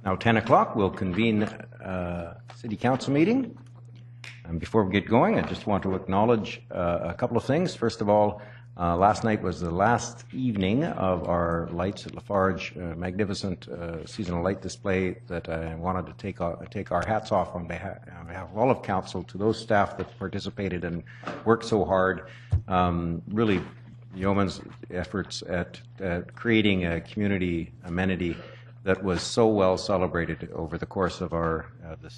Now 10 o'clock, we'll convene City Council meeting. And before we get going, I just want to acknowledge a couple of things. First of all, last night was the last evening of our Lights at Lafarge magnificent seasonal light display that I wanted to take our hats off on behalf of all of Council to those staff that participated and worked so hard. Really, yeoman's efforts at creating a community amenity that was so well celebrated over the course of our the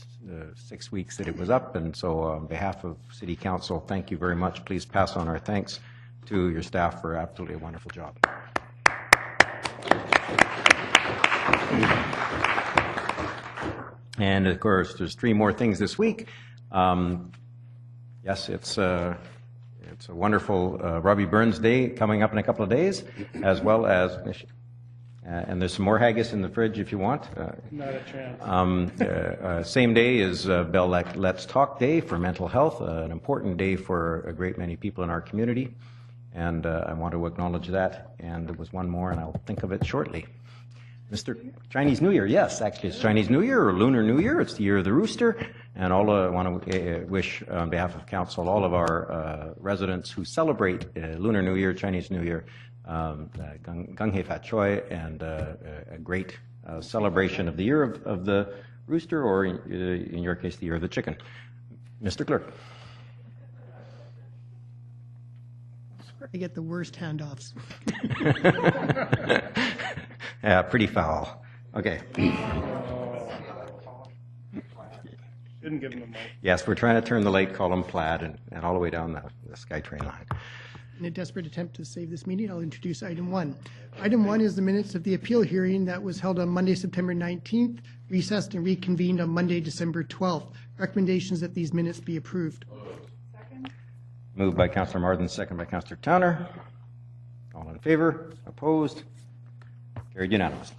6 weeks that it was up. And so on behalf of City Council, thank you very much. Please pass on our thanks to your staff for absolutely a wonderful job. And of course, there's 3 more things this week. Yes, it's a wonderful Robbie Burns Day coming up in a couple of days, as well as and there's some more haggis in the fridge if you want. Not a chance. Same day is Bell Let's Talk Day for mental health, an important day for a great many people in our community. And I want to acknowledge that. And there was one more, and I'll think of it shortly. Mr. Chinese New Year, yes, actually it's Chinese New Year or Lunar New Year. It's the year of the rooster. And I want to wish, on behalf of Council, all of our residents who celebrate Lunar New Year, Chinese New Year, Gung Hei Fat Choi, and a great celebration of the year of the rooster, or in your case, the year of the chicken. Mr. Clerk. I get the worst handoffs. Yeah, pretty foul. Okay. Shouldn't give him a mic. Yes, we're trying to turn the light column plaid and all the way down the SkyTrain line. In a desperate attempt to save this meeting, I'll introduce item 1. Item 1 is the minutes of the appeal hearing that was held on Monday, September 19th, recessed and reconvened on Monday, December 12th. Recommendations that these minutes be approved. Second. Moved by Councillor Martin, second by Councillor Towner. All in favor? Opposed? Carried unanimously.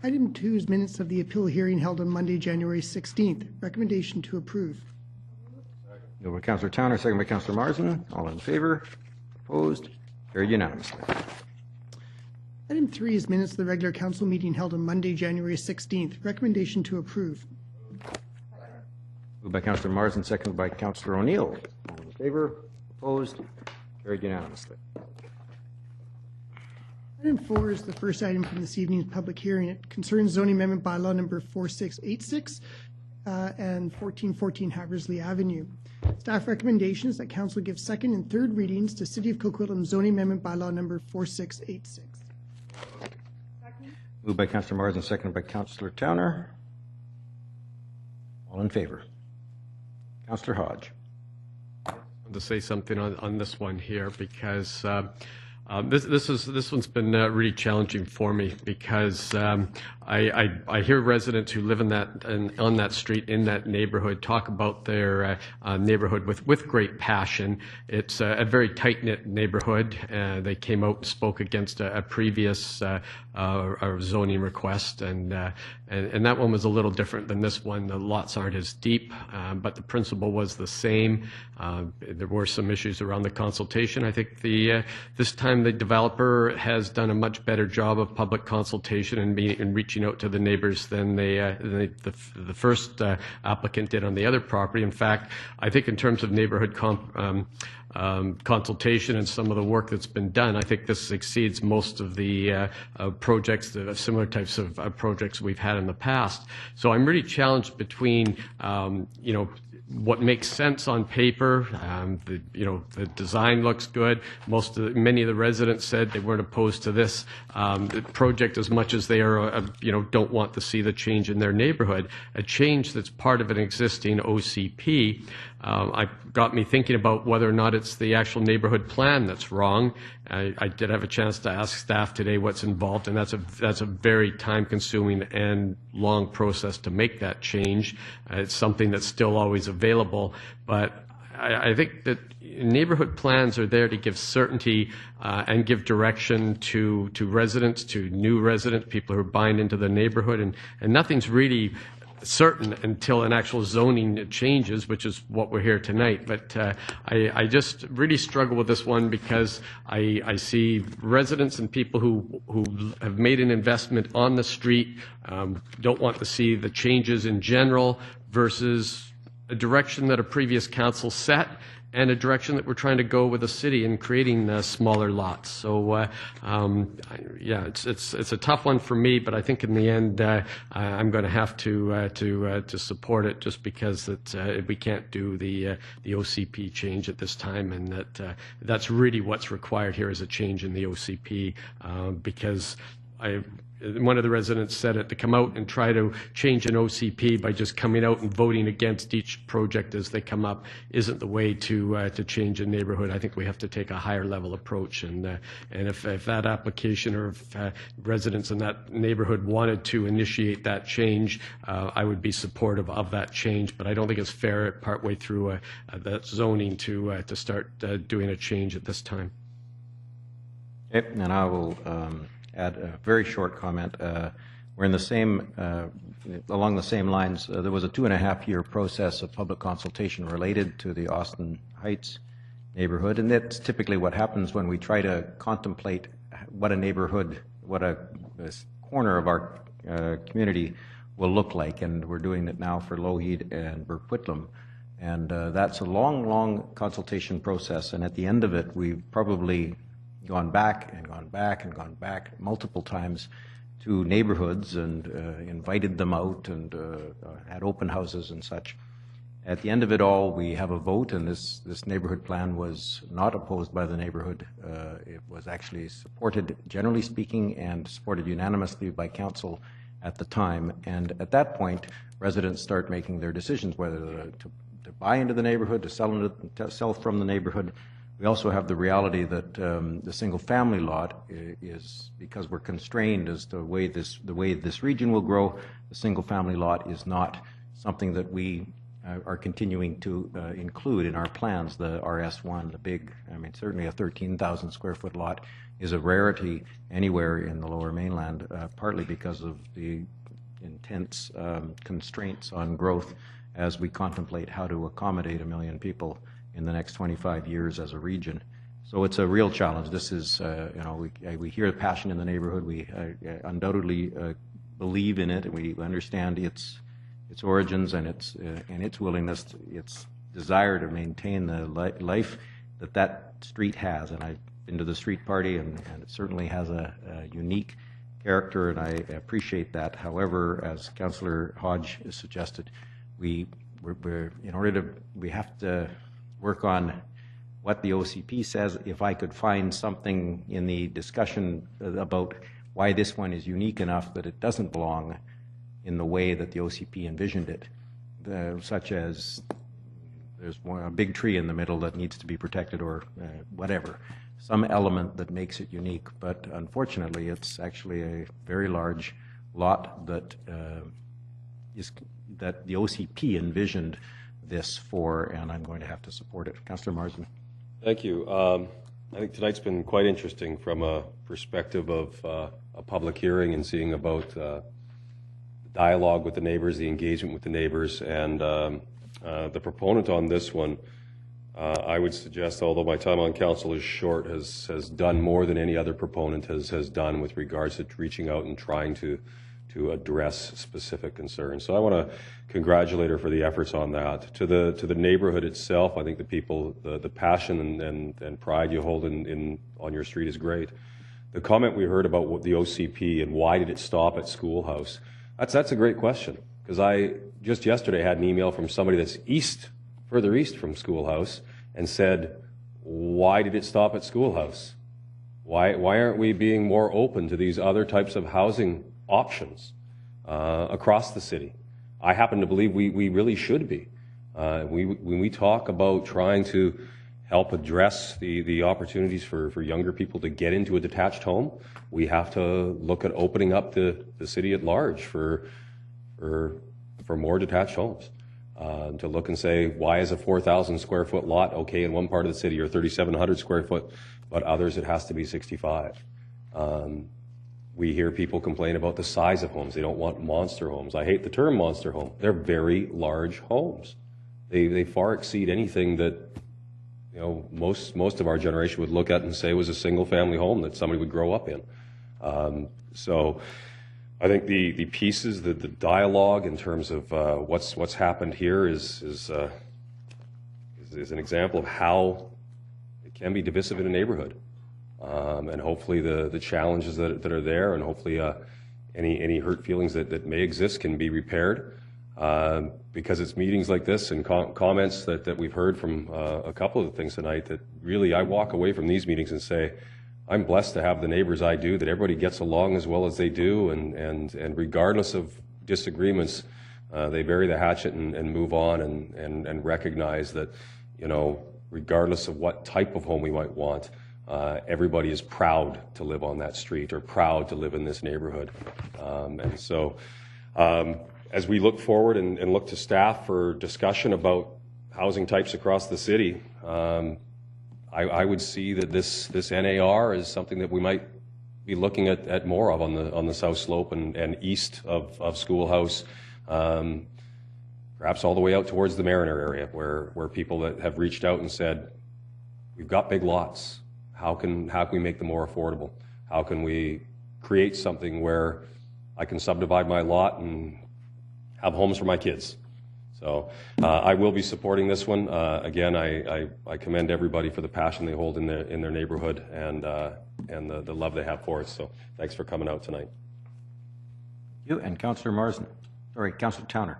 Item 2 is minutes of the appeal hearing held on Monday, January 16th. Recommendation to approve. Moved by Councillor Towner, second by Councillor Marsden. All in favor? Opposed? Carried unanimously. Item 3 is minutes of the regular council meeting held on Monday, January 16th. Recommendation to approve. Moved by Councillor Marsden, seconded by Councillor O'Neill. All in favor? Opposed? Carried unanimously. Item 4 is the first item from this evening's public hearing. It concerns zoning amendment bylaw number 4686 and 1414 Haversley Avenue. Staff recommendation is that council give second and third readings to City of Coquitlam zoning amendment bylaw number 4686. Second. Moved by Councillor Marsden, seconded by Councillor Towner. All in favor? Councillor Hodge. I want to say something on this one here because this one's been really challenging for me because I hear residents who live in that on that street in that neighborhood talk about their neighborhood with great passion. It's a very tight-knit neighborhood. They came out and spoke against a previous zoning request, and that one was a little different than this one. The lots aren't as deep, but the principle was the same. There were some issues around the consultation. I think this time the developer has done a much better job of public consultation and reaching out to the neighbors than the first applicant did on the other property. In fact, I think in terms of neighborhood consultation and some of the work that's been done, I think this exceeds most of the projects, the similar types of projects we've had in the past. So I'm really challenged between, what makes sense on paper. The design looks good. Many of the residents said they weren't opposed to this project as much as they are, don't want to see the change in their neighborhood. A change that's part of an existing OCP. Got me thinking about whether or not it's the actual neighborhood plan that's wrong. I did have a chance to ask staff today what's involved, and that's a very time-consuming and long process to make that change. It's something that's still always available, but I think that neighborhood plans are there to give certainty and give direction to residents, to new residents, people who are buying into the neighborhood, and nothing's really certain until an actual zoning changes, which is what we're here tonight. But I just really struggle with this one because I see residents and people who have made an investment on the street don't want to see the changes in general versus a direction that a previous council set and a direction that we're trying to go with the city in creating smaller lots. So, yeah, it's a tough one for me, but I think in the end I'm going to have to support it just because we can't do the OCP change at this time, and that's really what's required here is a change in the OCP because one of the residents said it, to come out and try to change an OCP by just coming out and voting against each project as they come up isn't the way to change a neighborhood. I think we have to take a higher level approach, and if that application or if residents in that neighborhood wanted to initiate that change, I would be supportive of that change, but I don't think it's fair partway through that zoning to start doing a change at this time. Okay, and I will add a very short comment. We're in the same, along the same lines. There was a 2.5-year process of public consultation related to the Austin Heights neighborhood, and that's typically what happens when we try to contemplate what a neighborhood, what a corner of our community will look like, and we're doing it now for Lougheed and Coquitlam. And that's a long, long consultation process, and at the end of it, we've probably gone back and gone back and gone back multiple times to neighborhoods and invited them out and had open houses and such. At the end of it all, we have a vote, and this neighborhood plan was not opposed by the neighborhood. It was actually supported, generally speaking, and supported unanimously by council at the time. And at that point, residents start making their decisions whether to buy into the neighborhood, to sell from the neighborhood. We also have the reality that the single-family lot is, because we're constrained as to the way this region will grow, the single-family lot is not something that we are continuing to include in our plans. The RS1, the big, I mean, certainly a 13,000 square foot lot is a rarity anywhere in the Lower Mainland, partly because of the intense constraints on growth as we contemplate how to accommodate 1 million people in the next 25 years as a region. So it's a real challenge. This is, we hear the passion in the neighborhood. We undoubtedly believe in it, and we understand its origins and its willingness, its desire to maintain the life that street has. And I've been to the street party, and it certainly has a unique character, and I appreciate that. However, as Councillor Hodge has suggested, we have to work on what the OCP says. If I could find something in the discussion about why this one is unique enough that it doesn't belong in the way that the OCP envisioned it, such as there's a big tree in the middle that needs to be protected or whatever, some element that makes it unique. But unfortunately, it's actually a very large lot that that the OCP envisioned this for, and I'm going to have to support it. Councillor Marsden. Thank you. I think tonight's been quite interesting from a perspective of a public hearing and seeing about the dialogue with the neighbors, the engagement with the neighbors, and the proponent on this one, I would suggest, although my time on council is short, has done more than any other proponent has done with regards to reaching out and trying to address specific concerns. So I want to congratulate her for the efforts on that. To the neighborhood itself, I think the people, the passion and pride you hold on your street is great. The comment we heard about what the OCP and why did it stop at Schoolhouse, that's a great question, because I just yesterday had an email from somebody that's further east from Schoolhouse, and said, why did it stop at Schoolhouse? Why aren't we being more open to these other types of housing options across the city? I happen to believe we really should be. When we talk about trying to help address the opportunities for younger people to get into a detached home, we have to look at opening up the city at large for more detached homes. To look and say, why is a 4,000 square foot lot okay in one part of the city, or 3,700 square foot, but others it has to be 65? We hear people complain about the size of homes. They don't want monster homes. I hate the term monster home. They're very large homes. They far exceed anything that, you know, most of our generation would look at and say was a single family home that somebody would grow up in. So I think the pieces, the dialogue in terms of what's happened here is an example of how it can be divisive in a neighborhood. And hopefully the challenges that are there, and hopefully any hurt feelings that may exist can be repaired. Because it's meetings like this and comments that we've heard from a couple of the things tonight that really I walk away from these meetings and say, I'm blessed to have the neighbors I do, that everybody gets along as well as they do, and regardless of disagreements, they bury the hatchet and move on and recognize that, you know, regardless of what type of home we might want, everybody is proud to live on that street or proud to live in this neighborhood. And so as we look forward and look to staff for discussion about housing types across the city, I would see that this NAR is something that we might be looking at more of on the South Slope and east of Schoolhouse, perhaps all the way out towards the Mariner area, where people that have reached out and said, we've got big lots. How can we make them more affordable? How can we create something where I can subdivide my lot and have homes for my kids? So I will be supporting this one. Again, I commend everybody for the passion they hold in their neighborhood and the love they have for it. So thanks for coming out tonight. You and Councillor Marsden. Sorry, Councillor Towner.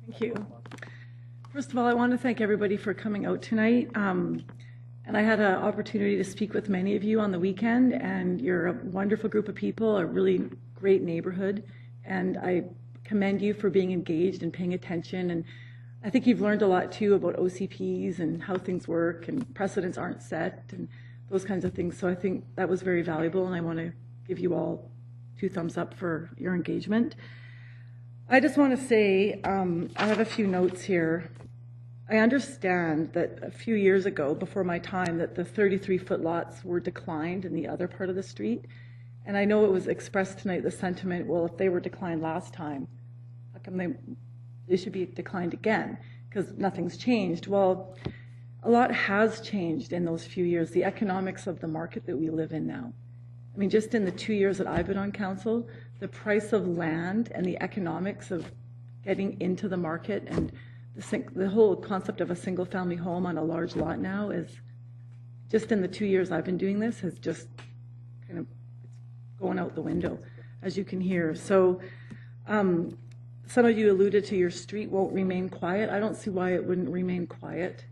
Thank you. First of all, I want to thank everybody for coming out tonight. And I had an opportunity to speak with many of you on the weekend, and you're a wonderful group of people, a really great neighborhood, and I commend you for being engaged and paying attention. And I think you've learned a lot too about OCPs and how things work and precedents aren't set and those kinds of things. So I think that was very valuable, and I want to give you all 2 thumbs up for your engagement. I just want to say, I have a few notes here. I understand that a few years ago, before my time, that the 33-foot lots were declined in the other part of the street. And I know it was expressed tonight, the sentiment, well, if they were declined last time, how come they should be declined again? Because nothing's changed. Well, a lot has changed in those few years, the economics of the market that we live in now. I mean, just in the 2 years that I've been on council, the price of land and the economics of getting into the market and the whole concept of a single-family home on a large lot now is, just in the 2 years I've been doing this, has just kind of going out the window, as you can hear. So some of you alluded to your street won't remain quiet. I don't see why it wouldn't remain quiet.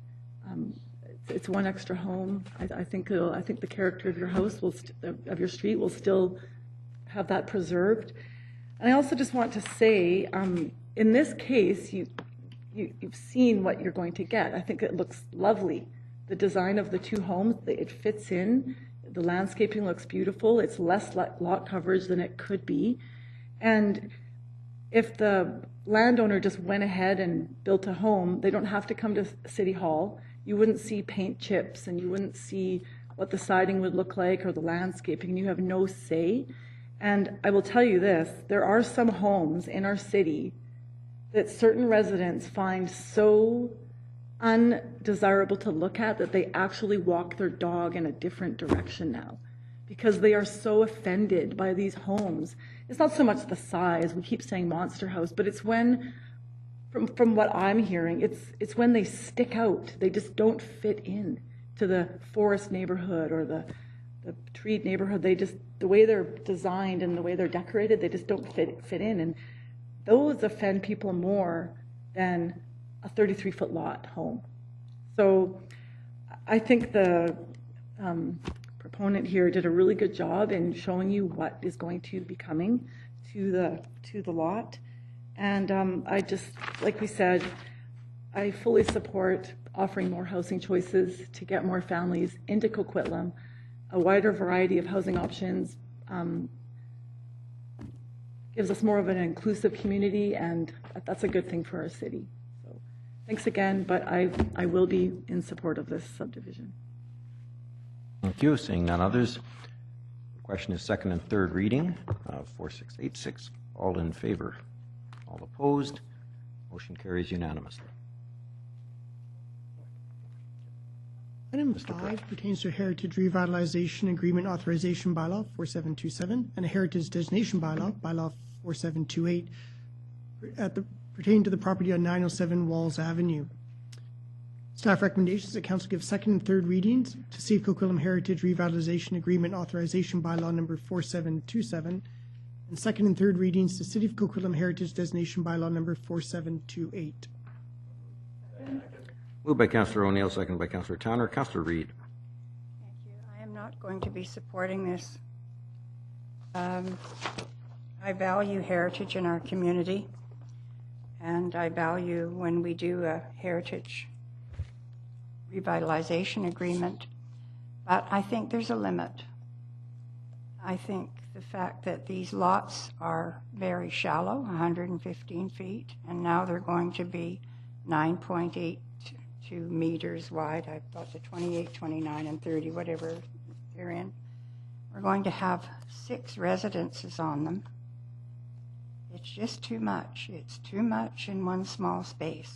It's one extra home. I think the character of your house of your street will still have that preserved. And I also just want to say, in this case, you've seen what you're going to get. I think it looks lovely. The design of the 2 homes, it fits in. The landscaping looks beautiful. It's less lot coverage than it could be. And if the landowner just went ahead and built a home, they don't have to come to City Hall. You wouldn't see paint chips, and you wouldn't see what the siding would look like or the landscaping. You have no say. And I will tell you this, there are some homes in our city that certain residents find so undesirable to look at that they actually walk their dog in a different direction now because they are so offended by these homes. It's not so much the size, we keep saying monster house, but it's when, from what I'm hearing, it's when they stick out. They just don't fit in to the forest neighborhood or the treed neighborhood. The way they're designed and the way they're decorated, they just don't fit in. And those offend people more than a 33-foot lot home. So I think the proponent here did a really good job in showing you what is going to be coming to the lot. And I just, like we said, I fully support offering more housing choices to get more families into Coquitlam, a wider variety of housing options, gives us more of an inclusive community, and that's a good thing for our city. So thanks again, but I will be in support of this subdivision. Thank you. Seeing none others. Question is second and third reading of 4686. All in favor? All opposed? Motion carries unanimously. Item 5 pertains to a Heritage Revitalization Agreement Authorization Bylaw 4727 and a Heritage Designation Bylaw, Bylaw 4728, pertaining to the property on 907 Walls Avenue. Staff recommendations that Council give second and third readings to City of Coquitlam Heritage Revitalization Agreement Authorization Bylaw number 4727 and second and third readings to City of Coquitlam Heritage Designation Bylaw number 4728. Moved by Councillor O'Neill, seconded by Councillor Towner. Councillor Reid. Thank you. I am not going to be supporting this. I value heritage in our community, and I value when we do a heritage revitalization agreement, but I think there's a limit. I think the fact that these lots are very shallow, 115 feet, and now they're going to be 9.82 meters wide. I thought the 28, 29, and 30, whatever they're in. We're going to have 6 residences on them. It's just too much. It's too much in one small space.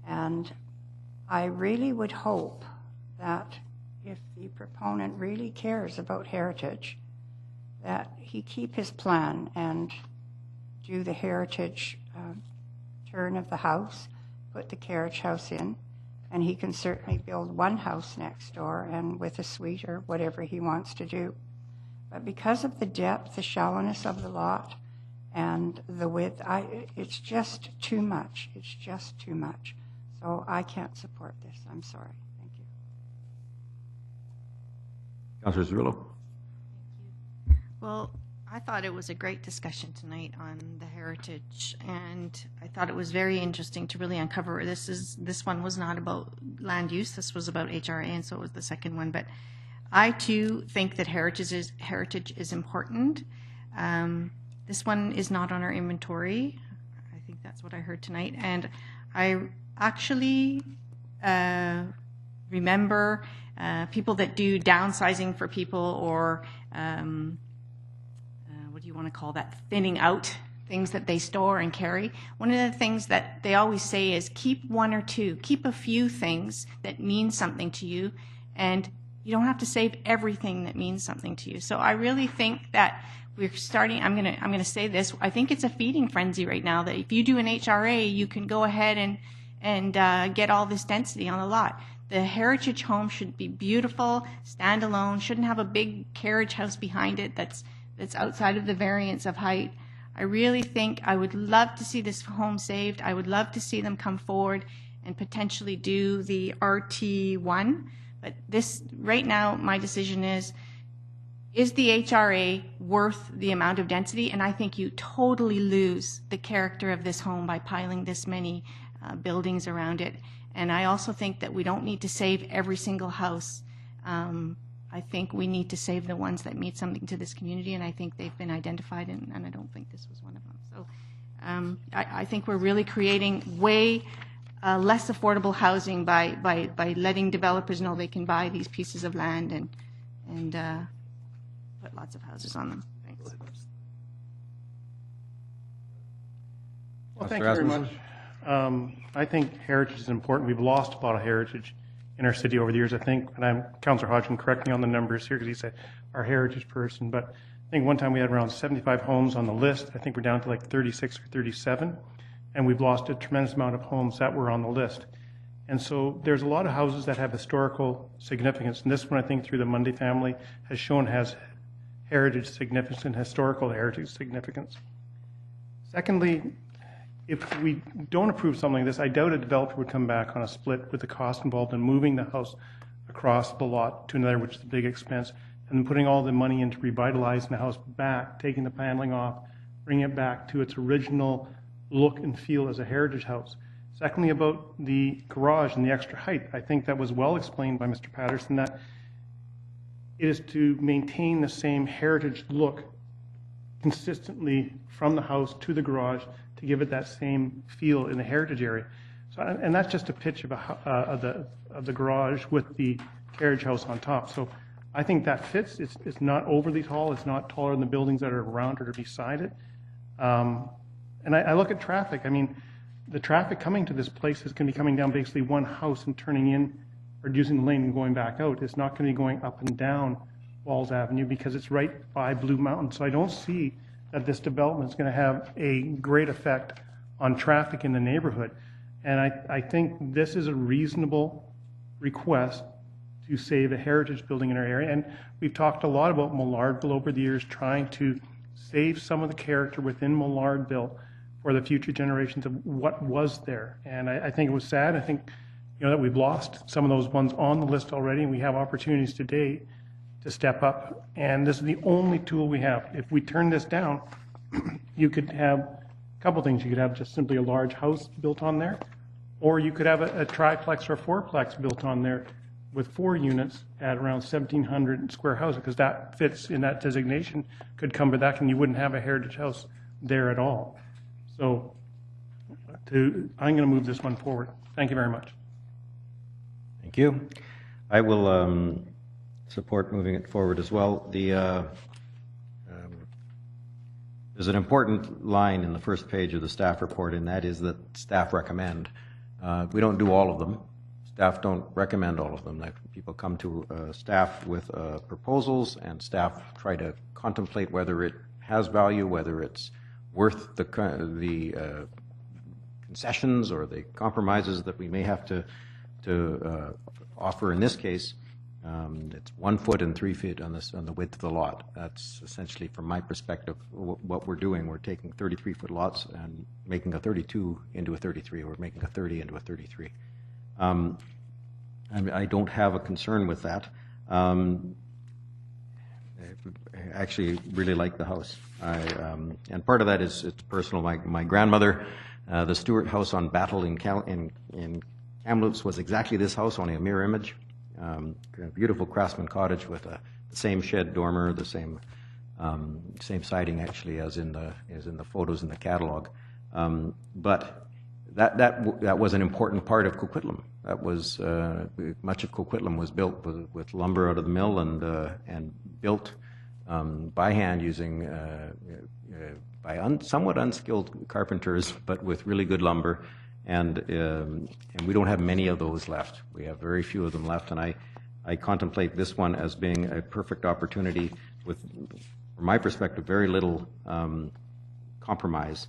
And I really would hope that if the proponent really cares about heritage, that he keep his plan and do the heritage turn of the house, put the carriage house in, and he can certainly build one house next door and with a suite or whatever he wants to do. But because of the depth, the shallowness of the lot, and the width, it's just too much. It's just too much. So I can't support this. I'm sorry. Thank you. Councillor Zerillo. Well, I thought it was a great discussion tonight on the heritage, and I thought it was very interesting to really uncover. This one was not about land use. This was about HRA, and so it was the second one. But I too think that heritage is important. This one is not on our inventory. I think that's what I heard tonight. And I actually remember people that do downsizing for people, or what do you want to call that, thinning out things that they store and carry. One of the things that they always say is keep one or two, keep a few things that mean something to you, and you don't have to save everything that means something to you. So I really think that we're starting, I'm gonna say this, I think it's a feeding frenzy right now, that if you do an HRA, you can go ahead and get all this density on the lot. The heritage home should be beautiful, standalone, shouldn't have a big carriage house behind it that's outside of the variance of height. I really think I would love to see this home saved. I would love to see them come forward and potentially do the RT1. But this, right now, my decision is the HRA worth the amount of density? And I think you totally lose the character of this home by piling this many buildings around it. And I also think that we don't need to save every single house. I think we need to save the ones that mean something to this community, and I think they've been identified, and I don't think this was one of them. So I think we're really creating way less affordable housing by letting developers know they can buy these pieces of land and put lots of houses on them. Thanks. Well, thank you very much. I think heritage is important. We've lost a lot of heritage in our city over the years. I think, and Councillor Hodgson, correct me on the numbers here because he's our heritage person, but I think one time we had around 75 homes on the list. I think we're down to like 36 or 37, and we've lost a tremendous amount of homes that were on the list. And so there's a lot of houses that have historical significance, and this one, I think, through the Mundy family, has shown has heritage significance and historical heritage significance. Secondly, if we don't approve something like this, I doubt a developer would come back on a split with the cost involved in moving the house across the lot to another, which is a big expense, and then putting all the money into revitalizing the house back, taking the paneling off, bringing it back to its original look and feel as a heritage house. Secondly, about the garage and the extra height, I think that was well explained by Mr. Patterson, that it is to maintain the same heritage look consistently from the house to the garage to give it that same feel in the heritage area. So, and that's just a pitch of the garage with the carriage house on top. So I think that fits. It's not overly tall. It's not taller than the buildings that are around or beside it. And I look at traffic. I mean, the traffic coming to this place is going to be coming down basically one house and turning in or using the lane and going back out. It's not going to be going up and down Walls Avenue because it's right by Blue Mountain. So I don't see that this development is going to have a great effect on traffic in the neighborhood. And I think this is a reasonable request to save a heritage building in our area. And we've talked a lot about Millardville over the years, trying to save some of the character within Millardville for the future generations of what was there. And I think it was sad. I think, you know, that we've lost some of those ones on the list already, and we have opportunities today to step up. And this is the only tool we have. If we turn this down, you could have a couple things. You could have just simply a large house built on there, or you could have a triplex or fourplex built on there with 4 units at around 1,700 square houses, because that fits in that designation, could come to that, and you wouldn't have a heritage house there at all. So I'm going to move this one forward. Thank you very much. Thank you. I will support moving it forward as well. There's an important line in the first page of the staff report, and that is that staff recommend. We don't do all of them. Staff don't recommend all of them. Like, people come to staff with proposals, and staff try to contemplate whether it has value, whether it's worth the concessions or the compromises that we may have to offer. In this case, it's 1 foot and 3 feet on the width of the lot. That's essentially, from my perspective, what we're doing. We're taking 33-foot lots and making a 32 into a 33, or making a 30 into a 33. I don't have a concern with that. I actually really like the house. And part of that is it's personal. My grandmother, the Stewart house on Battle in Kamloops was exactly this house, only a mirror image. A beautiful craftsman cottage with the same shed dormer, the same siding actually as in the photos in the catalog. But that was an important part of Coquitlam. That was much of Coquitlam was built with lumber out of the mill and built by hand using by somewhat unskilled carpenters, but with really good lumber. And we don't have many of those left. We have very few of them left, and I contemplate this one as being a perfect opportunity with, from my perspective, very little compromise.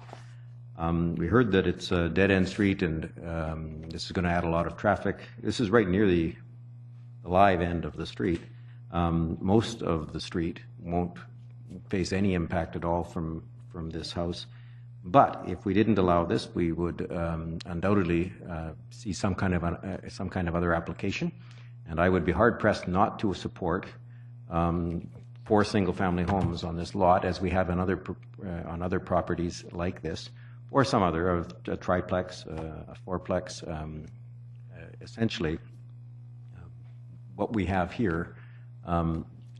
We heard that it's a dead-end street, and this is going to add a lot of traffic. This is right near the live end of the street. Most of the street won't face any impact at all from this house. But if we didn't allow this, we would undoubtedly see some kind of other application, and I would be hard pressed not to support 4 single-family homes on this lot, as we have on other properties like this, or some other, a triplex, a fourplex. Essentially, what we have here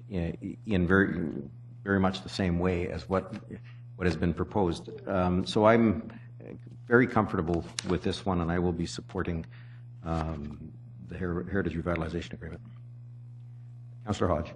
in very much the same way as what has been proposed. So I'm very comfortable with this one, and I will be supporting the Heritage Revitalization Agreement. Councillor Hodge.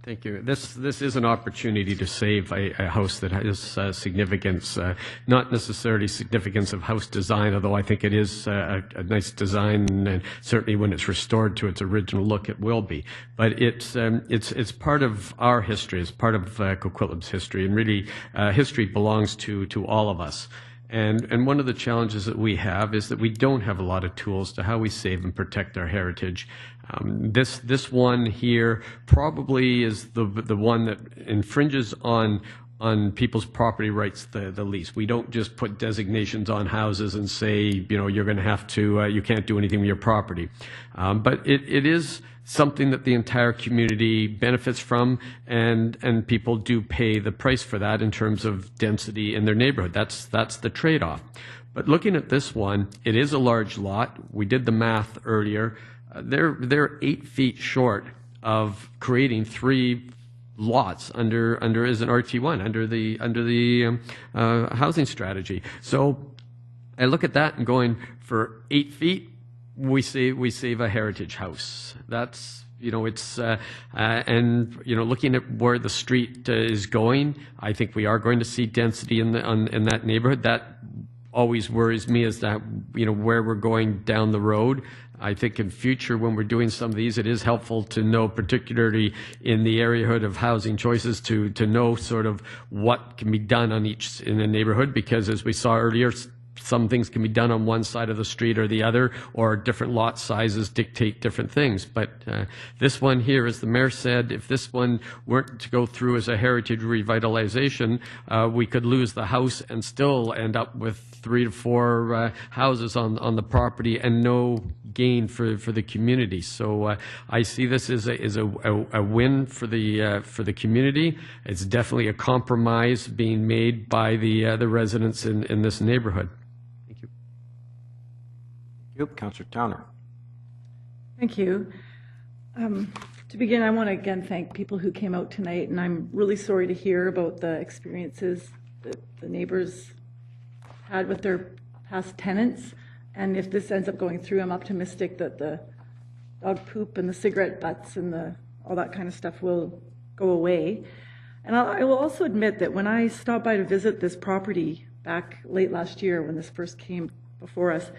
Thank you. This is an opportunity to save a house that has significance, not necessarily significance of house design, although I think it is a nice design, and certainly when it's restored to its original look, it will be. But it's part of our history, it's part of Coquitlam's history, and really history belongs to all of us. And one of the challenges that we have is that we don't have a lot of tools to how we save and protect our heritage. This one here probably is the one that infringes on people's property rights the least. We don't just put designations on houses and say, you know, you're going to have to, you can't do anything with your property. But it is something that the entire community benefits from, and people do pay the price for that in terms of density in their neighborhood. That's the trade-off. But looking at this one, it is a large lot. We did the math earlier. They're 8 feet short of creating 3 lots under as an RT1 under the housing strategy. So I look at that and going, for 8 feet, we save a heritage house. That's it's, and, looking at where the street is going, I think we are going to see density in that neighborhood. That always worries me, is that, where we're going down the road. I think in future, when we're doing some of these, it is helpful to know, particularly in the areahood of housing choices, to know sort of what can be done in a neighborhood, because as we saw earlier, some things can be done on one side of the street or the other, or different lot sizes dictate different things. But this one here, as the mayor said, if this one weren't to go through as a heritage revitalization, we could lose the house and still end up with 3 to 4 houses on the property and no gain for the community. So I see this as a win for the community. It's definitely a compromise being made by the residents in this neighborhood. Thank you. Thank you. Councillor Towner. Thank you. To begin, I want to again thank people who came out tonight, and I'm really sorry to hear about the experiences that the neighbors had with their past tenants. And if this ends up going through, I'm optimistic that the dog poop and the cigarette butts and all that kind of stuff will go away. And I will also admit that when I stopped by to visit this property back late last year, when this first came before us,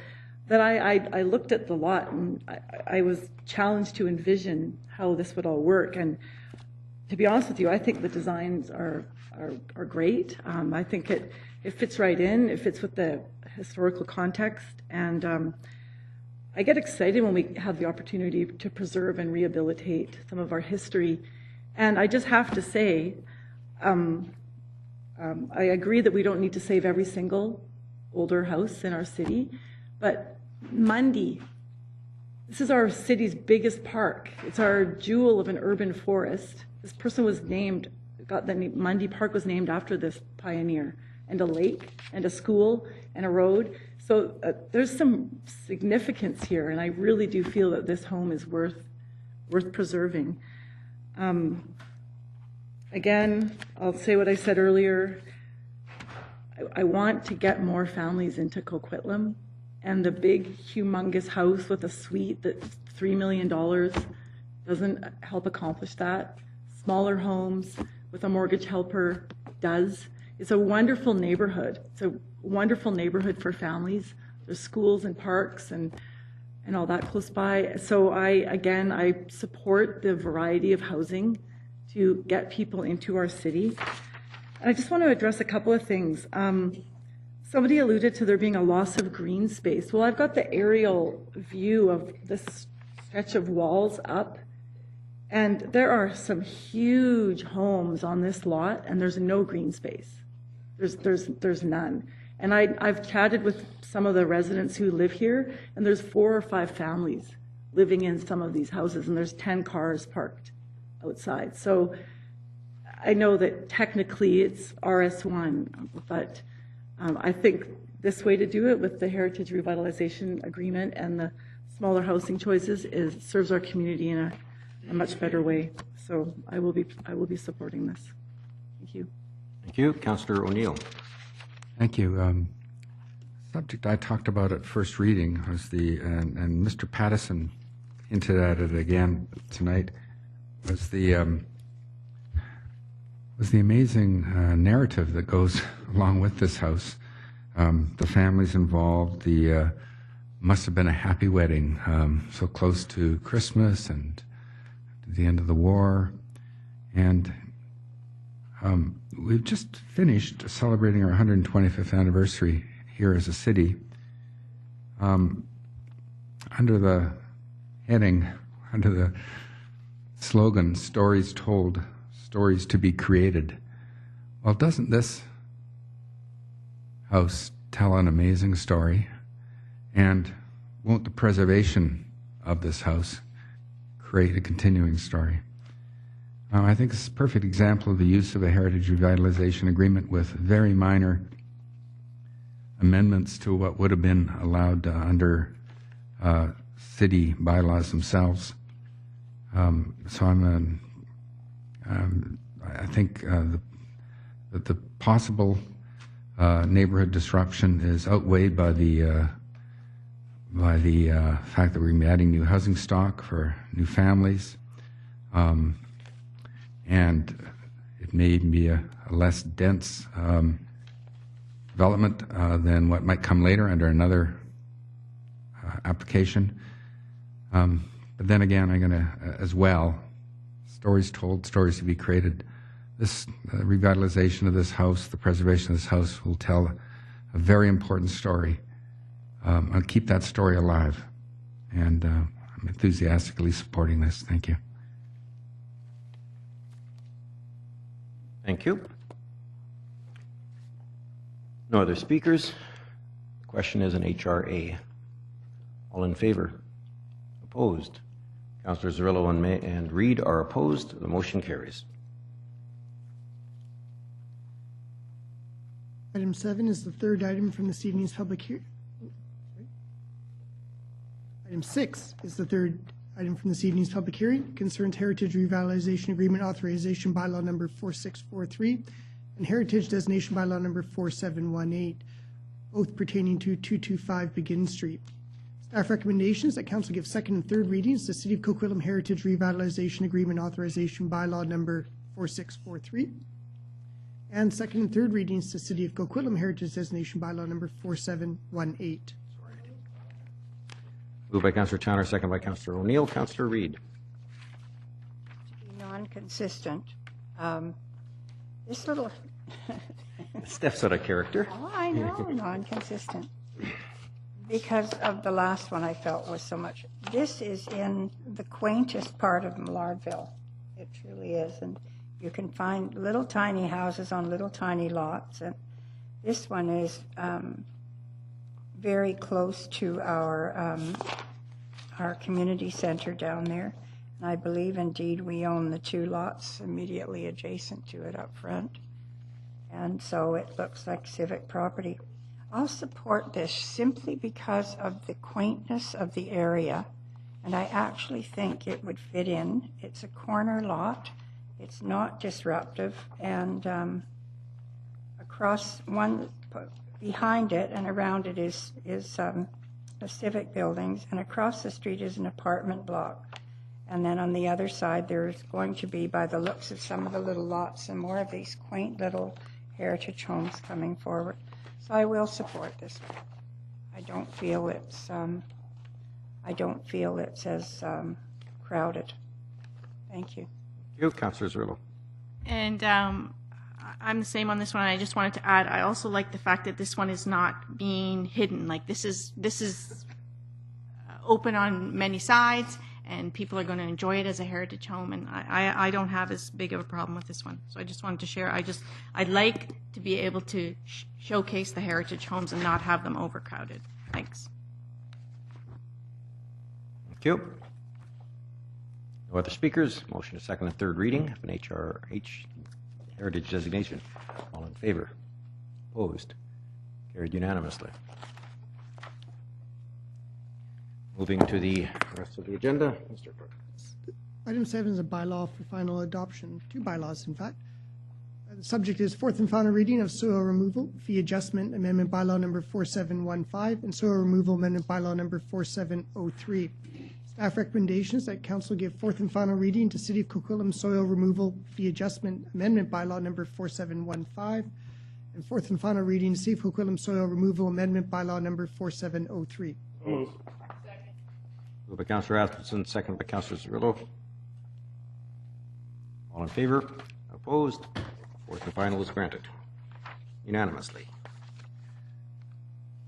that I looked at the lot and I was challenged to envision how this would all work. And to be honest with you, I think the designs are great. I think it fits right in. It fits with the historical context. And I get excited when we have the opportunity to preserve and rehabilitate some of our history. And I just have to say, I agree that we don't need to save every single older house in our city, but Mundy, this is our city's biggest park. It's our jewel of an urban forest. This person was named, Mundy Park was named after this pioneer, and a lake, and a school, and a road. So there's some significance here, and I really do feel that this home is worth preserving. Again, I'll say what I said earlier. I want to get more families into Coquitlam, and the big, humongous house with a suite that's $3 million doesn't help accomplish that. Smaller homes with a mortgage helper does. It's a wonderful neighborhood. It's a wonderful neighborhood for families. There's schools and parks and all that close by. So I support the variety of housing to get people into our city. And I just want to address a couple of things. Somebody alluded to there being a loss of green space. Well, I've got the aerial view of this stretch of walls up, and there are some huge homes on this lot, and there's no green space. There's none. And I've chatted with some of the residents who live here, and there's 4 or 5 families living in some of these houses, and there's 10 cars parked outside. So I know that technically it's RS1, but I think this way to do it with the Heritage Revitalization Agreement and the smaller housing choices serves our community in a much better way. So I will be supporting this. Thank you. Thank you. Councillor O'Neill. Thank you. Subject I talked about at first reading was and Mr. Pattison hinted at it again tonight, was the amazing narrative that goes along with this house. The families involved, must have been a happy wedding, so close to Christmas and the end of the war. And we've just finished celebrating our 125th anniversary here as a city. Under the heading, under the slogan, stories told, stories to be created. Well, doesn't this house tell an amazing story? And won't the preservation of this house create a continuing story? I think this is a perfect example of the use of a Heritage Revitalization Agreement with very minor amendments to what would have been allowed under city bylaws themselves. So I think that the possible neighborhood disruption is outweighed by the fact that we're going to be adding new housing stock for new families. and it may even be a less dense development than what might come later under another application. But then again, I'm going to, as well, stories told, stories to be created. This revitalization of this house, the preservation of this house will tell a very important story. I'll keep that story alive. And I'm enthusiastically supporting this. Thank you. Thank you. No other speakers. The question is an HRA. All in favor? Opposed? Councillors Zerillo and Reid are opposed. The motion carries. Item 7 is the third item from this evening's public hearing. Item 6 is the third item from this evening's public hearing. Concerns Heritage Revitalization Agreement Authorization Bylaw number 4643 and Heritage Designation Bylaw number 4718, both pertaining to 225 Begin Street. Staff recommendations that Council give second and third readings to City of Coquitlam Heritage Revitalization Agreement Authorization Bylaw number 4643, and second and third readings to City of Coquitlam Heritage Designation Bylaw number 4718. Moved by Councillor Tanner, second by Councillor O'Neill. Councillor Reid. To be non-consistent, this little... Steph's out of character. Oh, I know, non-consistent. Because of the last one I felt was so much. This is in the quaintest part of Millardville. It truly is. And you can find little tiny houses on little tiny lots. And this one is very close to our community center down there. And I believe indeed we own the 2 lots immediately adjacent to it up front. And so it looks like civic property. I'll support this simply because of the quaintness of the area, and I actually think it would fit in. It's a corner lot. It's not disruptive, and across one, behind it and around it is the civic buildings, and across the street is an apartment block. And then on the other side, there's going to be, by the looks of some of the little lots, some more of these quaint little heritage homes coming forward. So I will support this. I don't feel it's as crowded. Thank you. Thank you, Councillor Zerillo. And I'm the same on this one. I just wanted to add, I also like the fact that this one is not being hidden. Like this is open on many sides, and people are going to enjoy it as a heritage home. And I don't have as big of a problem with this one. So I just wanted to share. I'd like to be able to showcase the heritage homes and not have them overcrowded. Thanks. Thank you. No other speakers. Motion to second and third reading of an HRH heritage designation. All in favor? Opposed? Carried unanimously. Moving to the rest of the agenda, Mr. Clerk. Item 7 is a bylaw for final adoption. 2 bylaws, in fact. The subject is fourth and final reading of soil removal fee adjustment amendment bylaw number 4715 and soil removal amendment bylaw number 4703. Staff recommendations that Council give fourth and final reading to City of Coquitlam soil removal fee adjustment amendment bylaw number 4715 and fourth and final reading to City of Coquitlam soil removal amendment bylaw number 4703. Moved by Councillor Atkinson, second by Councillor Zerillo. All in favor? Opposed? Fourth and final is granted unanimously.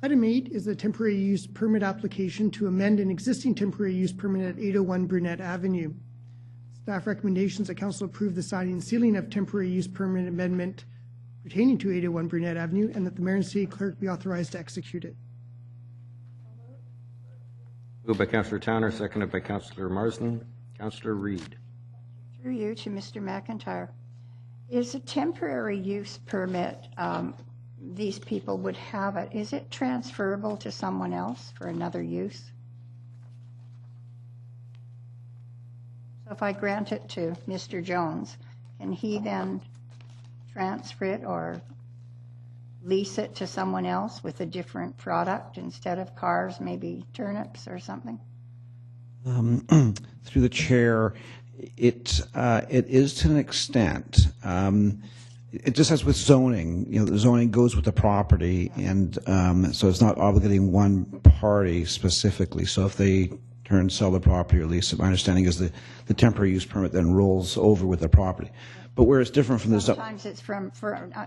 Item 8 is the temporary use permit application to amend an existing temporary use permit at 801 Brunette Avenue. Staff recommendations that Council approve the signing and sealing of temporary use permit amendment pertaining to 801 Brunette Avenue, and that the Mayor and City Clerk be authorized to execute it. Moved by Councillor Tanner, seconded by Councillor Marsden. Councillor Reid. Through you to Mr. McIntyre. Is a temporary use permit, these people would have it, is it transferable to someone else for another use? So if I grant it to Mr. Jones, can he then transfer it or lease it to someone else with a different product instead of cars, maybe turnips or something? Through the chair, It is to an extent. It just as with zoning, the zoning goes with the property, and so it's not obligating one party specifically. So if they sell the property or lease it, my understanding is the temporary use permit then rolls over with the property. But where it's different from the sometimes it's for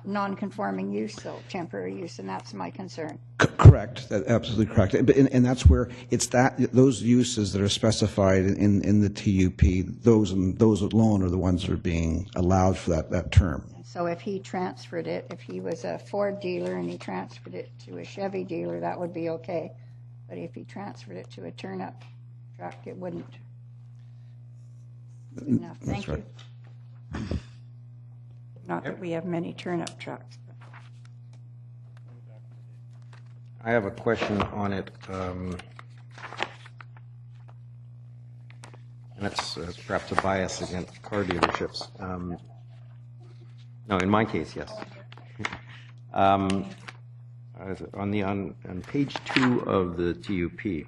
non-conforming use, so temporary use, and that's my concern. Correct, absolutely correct. And that's where it's those uses that are specified in the TUP, those alone are the ones that are being allowed for that term. So if he transferred it, if he was a Ford dealer and he transferred it to a Chevy dealer, that would be okay. But if he transferred it to a turnip truck, it wouldn't. Enough. Thank you. Not that we have many turnip trucks. I have a question on it, and that's perhaps a bias against car dealerships. No, in my case, yes. On page 2 of the TUP, I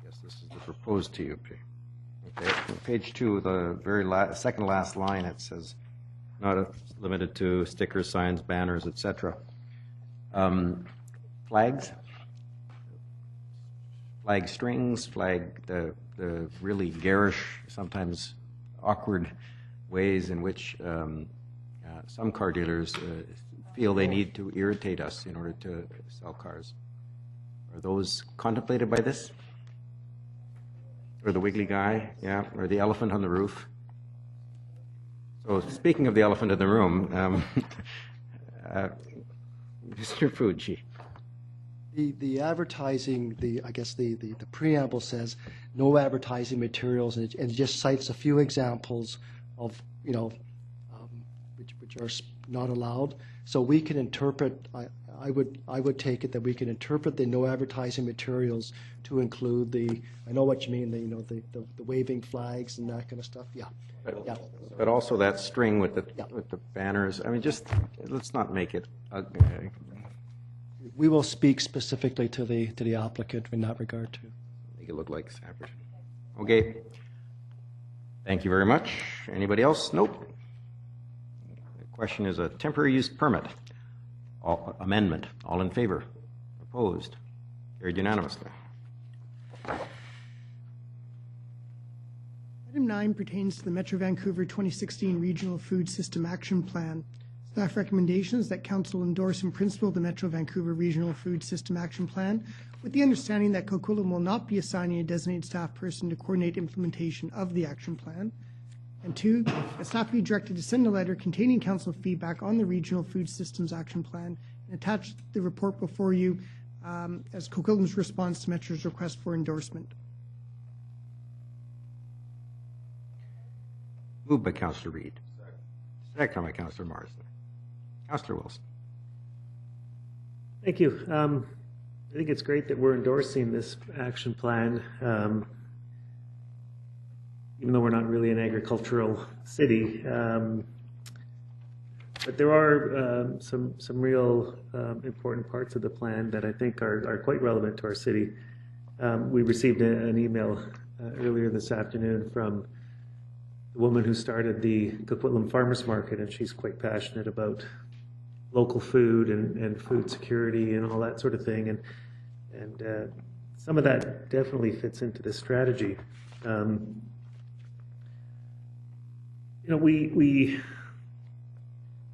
guess this is the proposed TUP. Okay, on page 2, the very second last line, it says not limited to stickers, signs, banners, etc. Flags, flag strings, the really garish, sometimes awkward ways in which some car dealers feel they need to irritate us in order to sell cars. Are those contemplated by this? Or the wiggly guy, yeah, or the elephant on the roof? So speaking of the elephant in the room, Mr. Fuji. The advertising, I guess the preamble says no advertising materials, and it just cites a few examples of which are not allowed. So we can interpret. I would take it that we can interpret the no advertising materials to include I know what you mean, the waving flags and that kind of stuff. Yeah. But also that string with the banners. I mean, just let's not make it. We will speak specifically to the applicant in that regard too. Make it look like Sanford. Okay. Thank you very much. Anybody else? Nope. The question is a temporary use permit. Amendment. All in favor? Opposed? Carried unanimously. Item 9 pertains to the Metro Vancouver 2016 Regional Food System Action Plan. Staff recommendation is that Council endorse in principle the Metro Vancouver Regional Food System Action Plan, with the understanding that Coquitlam will not be assigning a designated staff person to coordinate implementation of the action plan. And 2, that staff be directed to send a letter containing Council feedback on the Regional Food Systems Action Plan and attach the report before you as Coquitlam's response to Metro's request for endorsement. Moved by Councillor Reid. Second by Councillor Marsden. Councillor Wilson. Thank you. I think it's great that we're endorsing this action plan, even though we're not really an agricultural city. But there are some real important parts of the plan that I think are quite relevant to our city. We received an email earlier this afternoon from the woman who started the Coquitlam Farmers Market, and she's quite passionate about local food and food security and all that sort of thing. And some of that definitely fits into this strategy. We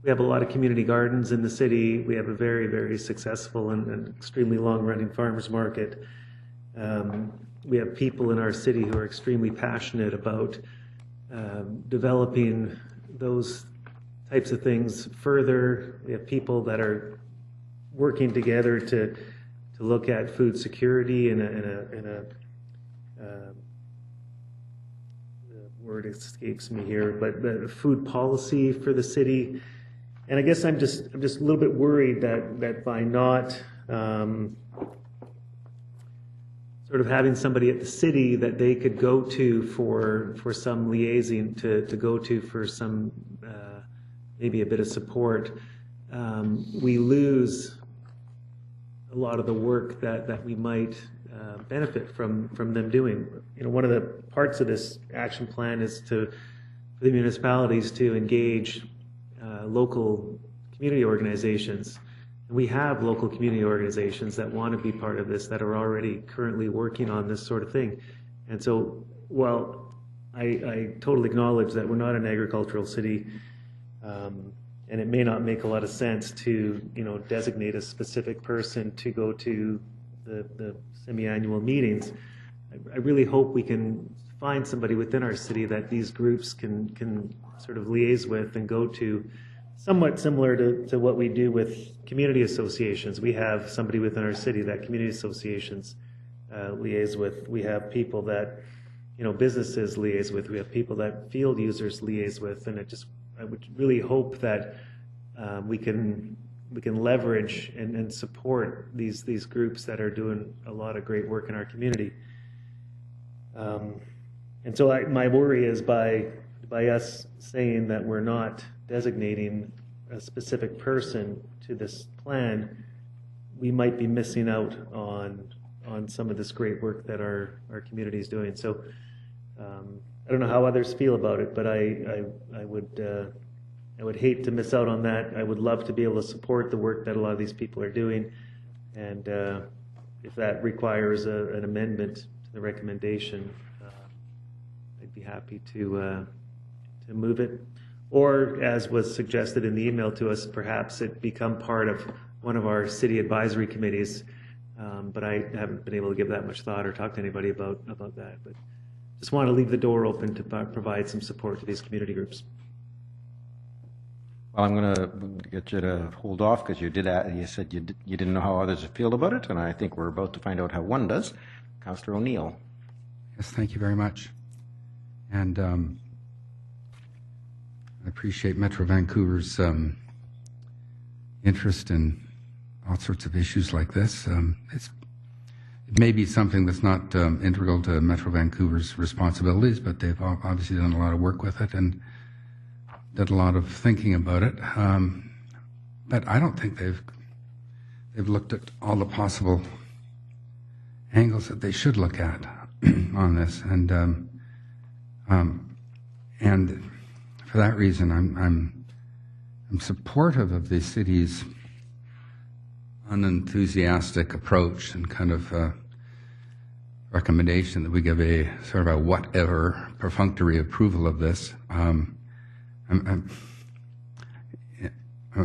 have a lot of community gardens in the city. We have a very, very successful and extremely long-running farmers market. We have people in our city who are extremely passionate about developing those types of things further. We have people that are working together to look at food security in a word escapes me here, but food policy for the city. And I guess I'm just a little bit worried that by not sort of having somebody at the city that they could go to for some liaison, to go to for some maybe a bit of support, we lose a lot of the work that we might benefit from them doing. One of the parts of this action plan is for the municipalities to engage local community organizations. We have local community organizations that want to be part of this, that are already currently working on this sort of thing. And so, while I totally acknowledge that we're not an agricultural city, and it may not make a lot of sense to, designate a specific person to go to the semi-annual meetings, I really hope we can find somebody within our city that these groups can sort of liaise with and go to, somewhat similar to what we do with community associations. We have somebody within our city that community associations liaise with. We have people that, businesses liaise with. We have people that field users liaise with. And I would really hope that we can leverage and support these groups that are doing a lot of great work in our community. And so my worry is by us saying that we're not designating a specific person to this plan, we might be missing out on some of this great work that our community is doing. So I don't know how others feel about it, but I would hate to miss out on that. I would love to be able to support the work that a lot of these people are doing, and if that requires an amendment to the recommendation, I'd be happy to move it. Or, as was suggested in the email to us, perhaps it become part of one of our city advisory committees. But I haven't been able to give that much thought or talk to anybody about that. But just want to leave the door open to provide some support to these community groups. Well, I'm going to get you to hold off because you said you didn't know how others feel about it, and I think we're about to find out how one does. Councillor O'Neill. Yes, thank you very much. And I appreciate Metro Vancouver's interest in all sorts of issues like this. It may be something that's not integral to Metro Vancouver's responsibilities, but they've obviously done a lot of work with it and did a lot of thinking about it. But I don't think they've looked at all the possible angles that they should look at on this, and for that reason, I'm supportive of the city's unenthusiastic approach and kind of recommendation that we give a sort of a whatever perfunctory approval of this. I'm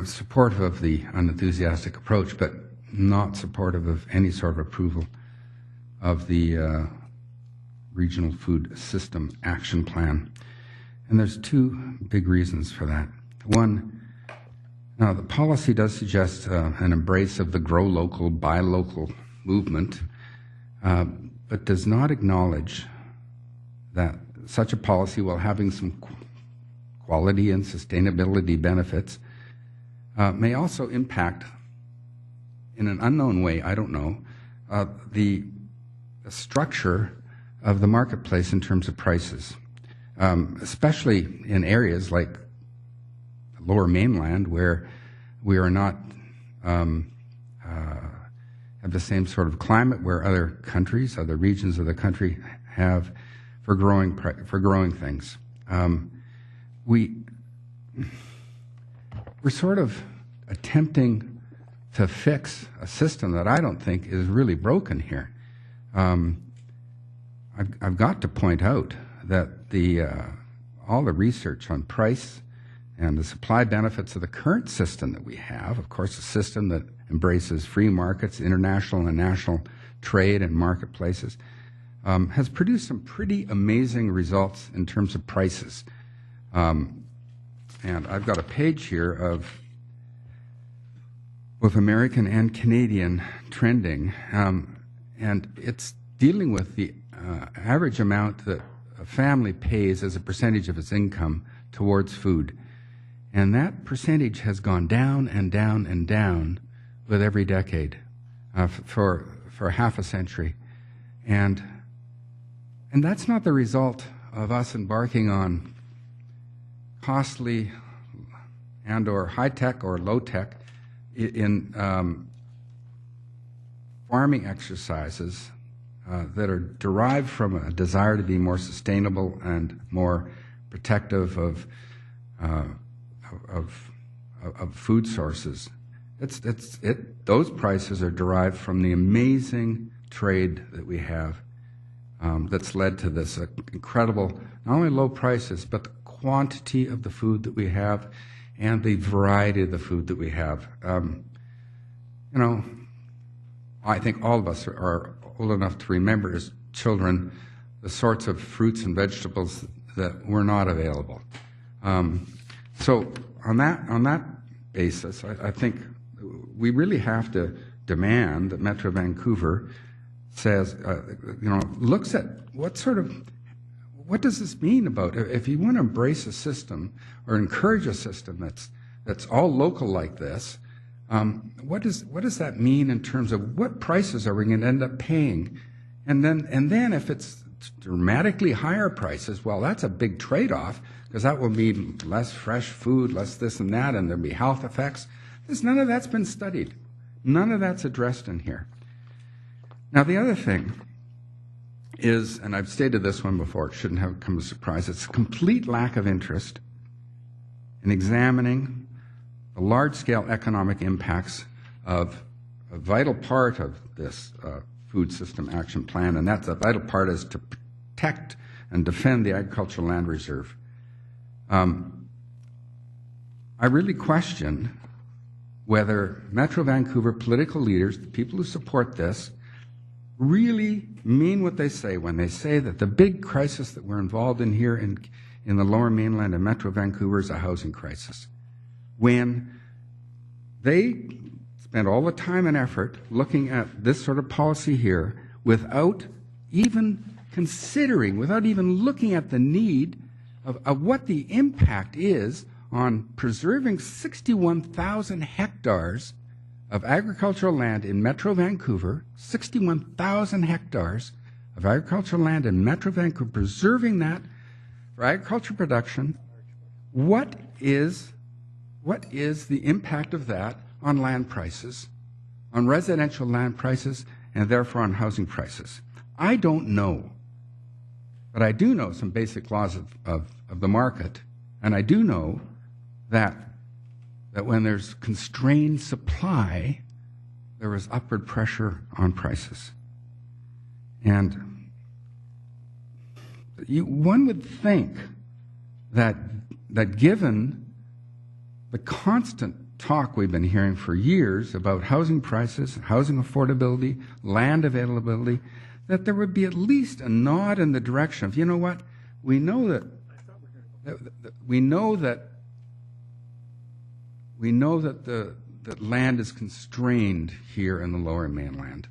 supportive of the unenthusiastic approach, but not supportive of any sort of approval of the Regional Food System Action Plan. And there's two big reasons for that. One, now the policy does suggest an embrace of the grow local, buy local movement, but does not acknowledge that such a policy, while having some quality and sustainability benefits, may also impact, in an unknown way, I don't know, the structure of the marketplace in terms of prices, especially in areas like the Lower Mainland, where we are not have the same sort of climate where other countries, other regions of the country have for growing things. We're sort of attempting to fix a system that I don't think is really broken here. I've got to point out that all the research on price and the supply benefits of the current system that we have, of course, a system that embraces free markets, international and national trade and marketplaces, has produced some pretty amazing results in terms of prices. And I've got a page here of both American and Canadian trending, and it's dealing with the average amount that a family pays as a percentage of its income towards food. And that percentage has gone down and down and down with every decade for half a century. And that's not the result of us embarking on costly and or high-tech or low-tech in farming exercises that are derived from a desire to be more sustainable and more protective of food sources. Those prices are derived from the amazing trade that we have that's led to this incredible, not only low prices, but the quantity of the food that we have and the variety of the food that we have. I think all of us are old enough to remember as children the sorts of fruits and vegetables that were not available. So on that basis, I think we really have to demand that Metro Vancouver says, looks at what does this mean about, if you want to embrace a system or encourage a system that's all local like this, what does that mean in terms of what prices are we going to end up paying? And then if it's dramatically higher prices, well, that's a big trade-off, because that will mean less fresh food, less this and that, and there'll be health effects. None of that's been studied. None of that's addressed in here. Now, the other thing is, and I've stated this one before, it shouldn't have come as a surprise, it's a complete lack of interest in examining the large-scale economic impacts of a vital part of this food system action plan, and that's a vital part is to protect and defend the agricultural land reserve. I really question whether Metro Vancouver political leaders, the people who support this, really mean what they say when they say that the big crisis that we're involved in here in the Lower Mainland and Metro Vancouver is a housing crisis. When they spend all the time and effort looking at this sort of policy here without even considering, without even looking at the need of what the impact is on preserving 61,000 hectares of agricultural land in Metro Vancouver, 61,000 hectares of agricultural land in Metro Vancouver, preserving that for agriculture production. What is the impact of that on land prices, on residential land prices, and therefore on housing prices? I don't know. But I do know some basic laws of the market, and I do know that when there's constrained supply, there is upward pressure on prices. And one would think that given the constant talk we've been hearing for years about housing prices, housing affordability, land availability, that there would be at least a nod in the direction of, you know what, we know that land is constrained here in the Lower Mainland.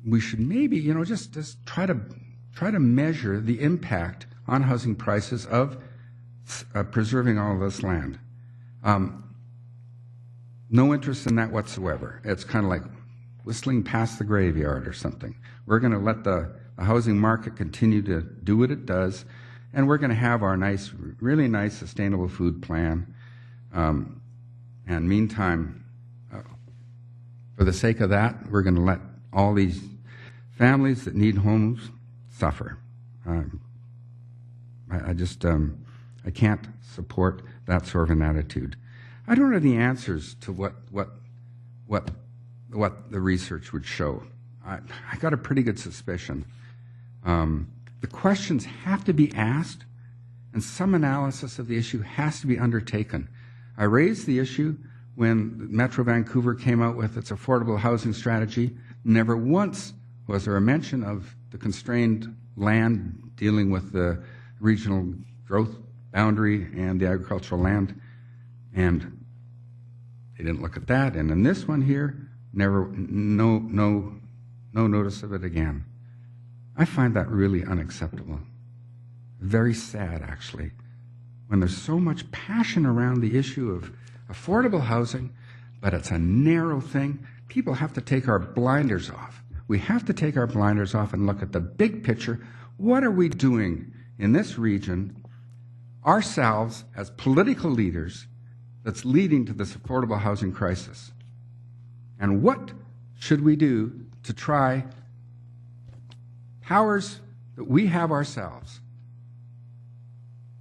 We should maybe, just try to measure the impact on housing prices of preserving all of this land. No interest in that whatsoever. It's kind of like whistling past the graveyard or something. We're going to let the housing market continue to do what it does, and we're going to have our nice, really nice, sustainable food plan. And meantime, for the sake of that, we're going to let all these families that need homes suffer. I can't support that sort of an attitude. I don't have the answers to what the research would show. I got a pretty good suspicion. The questions have to be asked, and some analysis of the issue has to be undertaken. I raised the issue when Metro Vancouver came out with its affordable housing strategy. Never once was there a mention of the constrained land dealing with the regional growth boundary and the agricultural land, and they didn't look at that. And in this one here, no notice of it again. I find that really unacceptable. Very sad, actually, when there's so much passion around the issue of affordable housing, but it's a narrow thing. People have to take our blinders off. We have to take our blinders off and look at the big picture. What are we doing in this region, ourselves as political leaders, that's leading to this affordable housing crisis? And what should we do to try powers that we have ourselves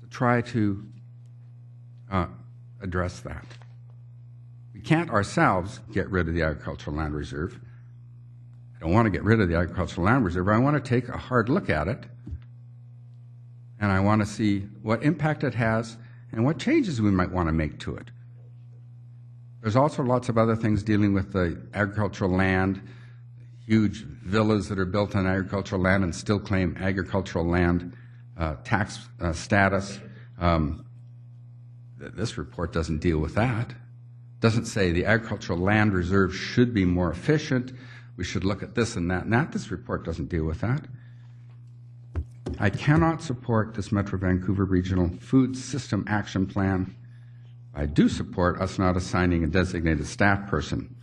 to try to address that? We can't ourselves get rid of the agricultural land reserve. I don't want to get rid of the agricultural land reserve. I want to take a hard look at it, and I want to see what impact it has and what changes we might want to make to it. There's also lots of other things dealing with the agricultural land, huge villas that are built on agricultural land and still claim agricultural land tax status. This report doesn't deal with that. It doesn't say the agricultural land reserve should be more efficient. We should look at this and that and that. This report doesn't deal with that. I cannot support this Metro Vancouver Regional Food System Action Plan. I do support us not assigning a designated staff person,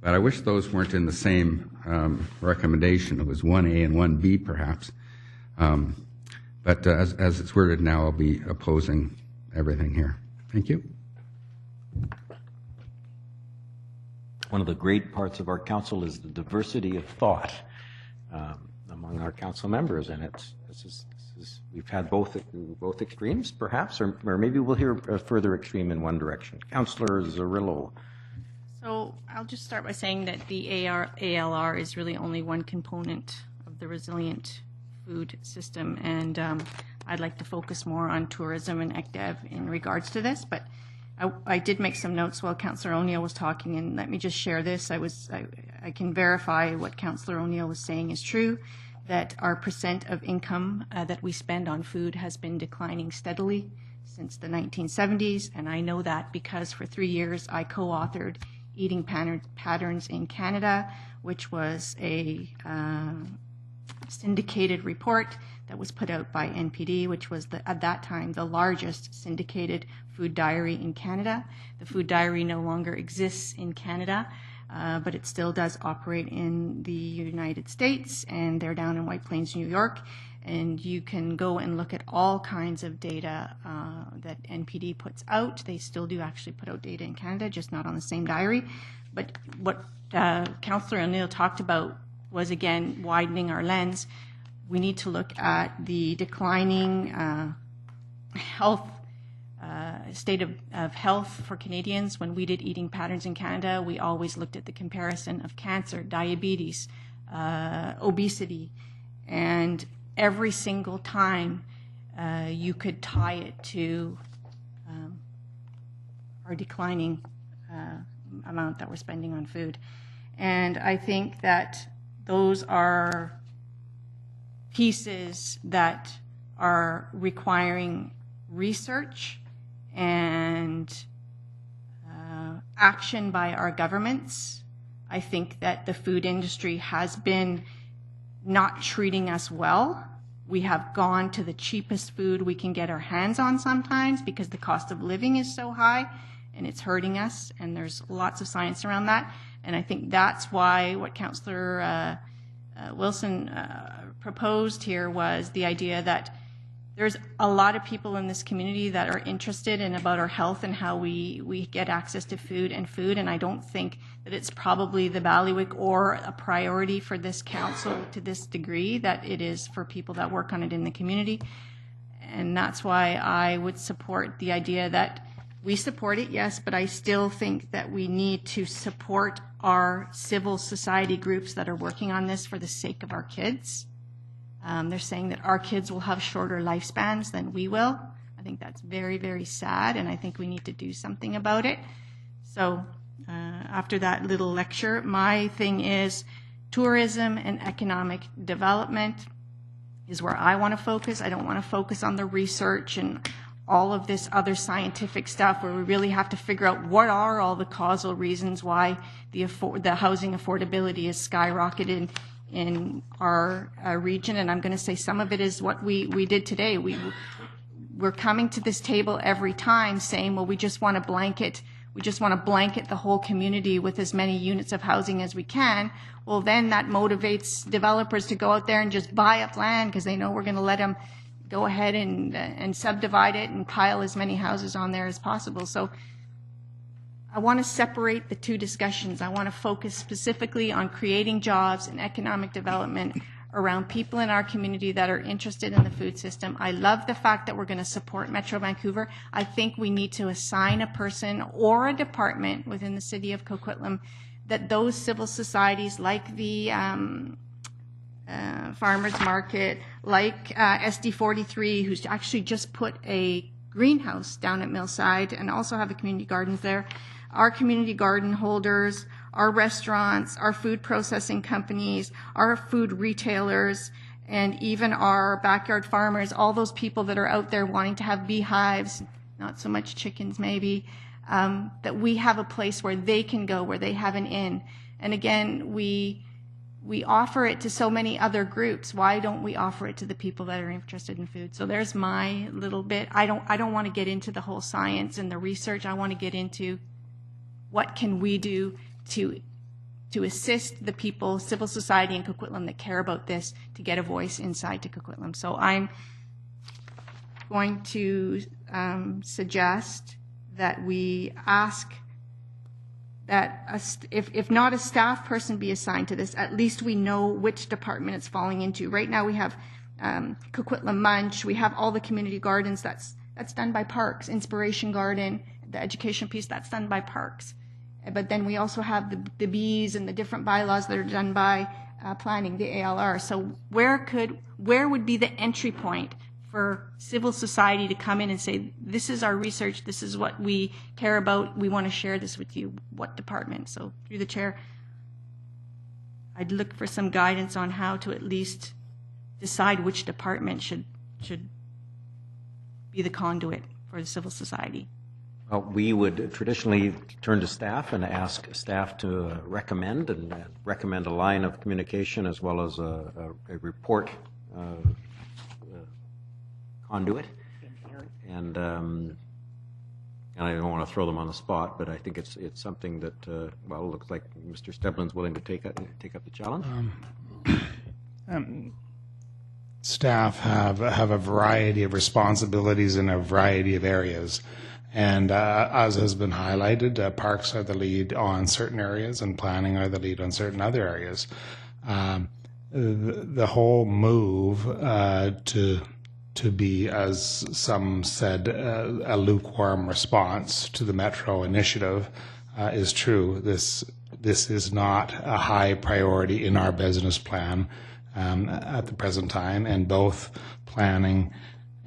but I wish those weren't in the same recommendation. It was 1A and 1B perhaps. But as it's worded now, I'll be opposing everything here. Thank you. One of the great parts of our council is the diversity of thought among our council members, and we've had both extremes, perhaps, or maybe we'll hear a further extreme in one direction. Councillor Zarillo. So I'll just start by saying that the ALR is really only one component of the resilient food system, and I'd like to focus more on tourism and ECDEV in regards to this, but I did make some notes while Councillor O'Neill was talking, and let me just share this. I can verify what Councillor O'Neill was saying is true, that our percent of income that we spend on food has been declining steadily since the 1970s, and I know that because for 3 years I co-authored Eating Patterns in Canada, which was a syndicated report that was put out by NPD, which was at that time the largest syndicated food diary in Canada. The food diary no longer exists in Canada, but it still does operate in the United States, and they're down in White Plains, New York. And you can go and look at all kinds of data that NPD puts out. They still do actually put out data in Canada, just not on the same diary. But what Councillor O'Neill talked about was, again, widening our lens. We need to look at the declining health state of health for Canadians. When we did Eating Patterns in Canada, we always looked at the comparison of cancer, diabetes, obesity, and every single time you could tie it to our declining amount that we're spending on food. And I think that those are pieces that are requiring research and action by our governments. I think that the food industry has been not treating us well. We have gone to the cheapest food we can get our hands on sometimes because the cost of living is so high and it's hurting us, and there's lots of science around that. And I think that's why what Councillor Wilson proposed here was the idea that there's a lot of people in this community that are interested in about our health and how we get access to food, and I don't think that it's probably the bailiwick or a priority for this council to this degree that it is for people that work on it in the community. And that's why I would support the idea that we support it, yes, but I still think that we need to support our civil society groups that are working on this for the sake of our kids. They're saying that our kids will have shorter lifespans than we will. I think that's very, very sad, and I think we need to do something about it. So after that little lecture, my thing is tourism and economic development is where I want to focus. I don't want to focus on the research and all of this other scientific stuff where we really have to figure out what are all the causal reasons why the housing affordability is skyrocketed in our region. And I'm going to say some of it is what we did today. We're coming to this table every time saying, well, we just want to blanket the whole community with as many units of housing as we can. Well, then that motivates developers to go out there and just buy up land because they know we're going to let them go ahead and subdivide it and pile as many houses on there as possible. So I want to separate the two discussions. I want to focus specifically on creating jobs and economic development around people in our community that are interested in the food system. I love the fact that we're going to support Metro Vancouver. I think we need to assign a person or a department within the city of Coquitlam that those civil societies like the Farmers Market, like SD43, who's actually just put a greenhouse down at Millside and also have a community gardens there, our community garden holders, our restaurants, our food processing companies, our food retailers, and even our backyard farmers, all those people that are out there wanting to have beehives, not so much chickens maybe, that we have a place where they can go, where they have an inn. And again, we offer it to so many other groups. Why don't we offer it to the people that are interested in food? So there's my little bit. I don't want to get into the whole science and the research. I want to get into what can we do to assist the people, civil society in Coquitlam that care about this, to get a voice inside to Coquitlam. So I'm going to suggest that we ask that if not a staff person be assigned to this, at least we know which department it's falling into. Right now we have Coquitlam Munch, we have all the community gardens, that's done by Parks, Inspiration Garden, the education piece, that's done by Parks. But then we also have the bees and the different bylaws that are done by planning, the ALR. So where would be the entry point for civil society to come in and say, this is our research, this is what we care about, we want to share this with you? What department? So through the chair, I'd look for some guidance on how to at least decide which department should be the conduit for the civil society. Well, we would traditionally turn to staff and ask staff to recommend a line of communication as well as a report conduit. And I don't want to throw them on the spot, but I think it's something that well, it looks like Mr. Steblin's willing to take up the challenge. Staff have a variety of responsibilities in a variety of areas. And as has been highlighted, parks are the lead on certain areas and planning are the lead on certain other areas. The whole move to be, as some said, a lukewarm response to the Metro initiative is true. This is not a high priority in our business plan at the present time, and both planning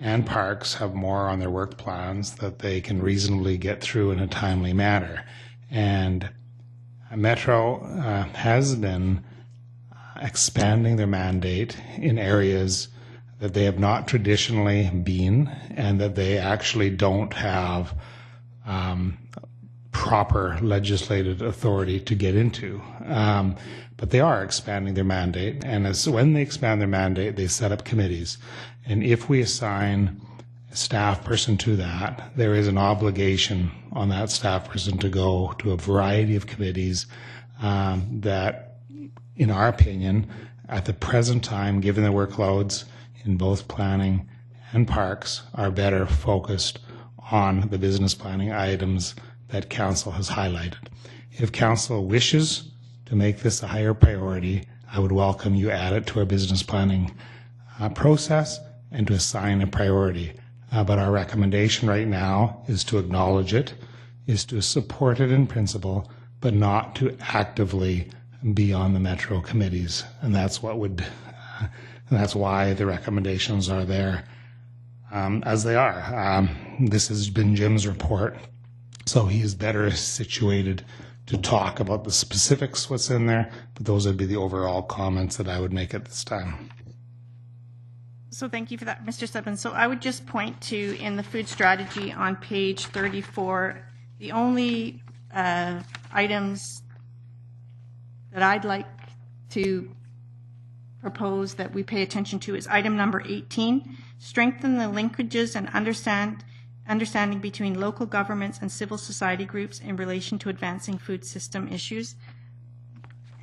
and parks have more on their work plans that they can reasonably get through in a timely manner. And Metro has been expanding their mandate in areas that they have not traditionally been and that they actually don't have proper legislative authority to get into. But they are expanding their mandate, and when they expand their mandate, they set up committees. And if we assign a staff person to that, there is an obligation on that staff person to go to a variety of committees that, in our opinion, at the present time, given the workloads in both planning and parks, are better focused on the business planning items that council has highlighted. If council wishes to make this a higher priority, I would welcome you add it to our business planning process and to assign a priority. But our recommendation right now is to acknowledge it, is to support it in principle, but not to actively be on the Metro committees. And that's what would, that's why the recommendations are there as they are. This has been Jim's report, so he is better situated to talk about the specifics, what's in there, but those would be the overall comments that I would make at this time. So thank you for that, Mr. Stebbins. So I would just point to, in the food strategy on page 34, the only items that I'd like to propose that we pay attention to is item number 18, strengthen the linkages and understanding between local governments and civil society groups in relation to advancing food system issues.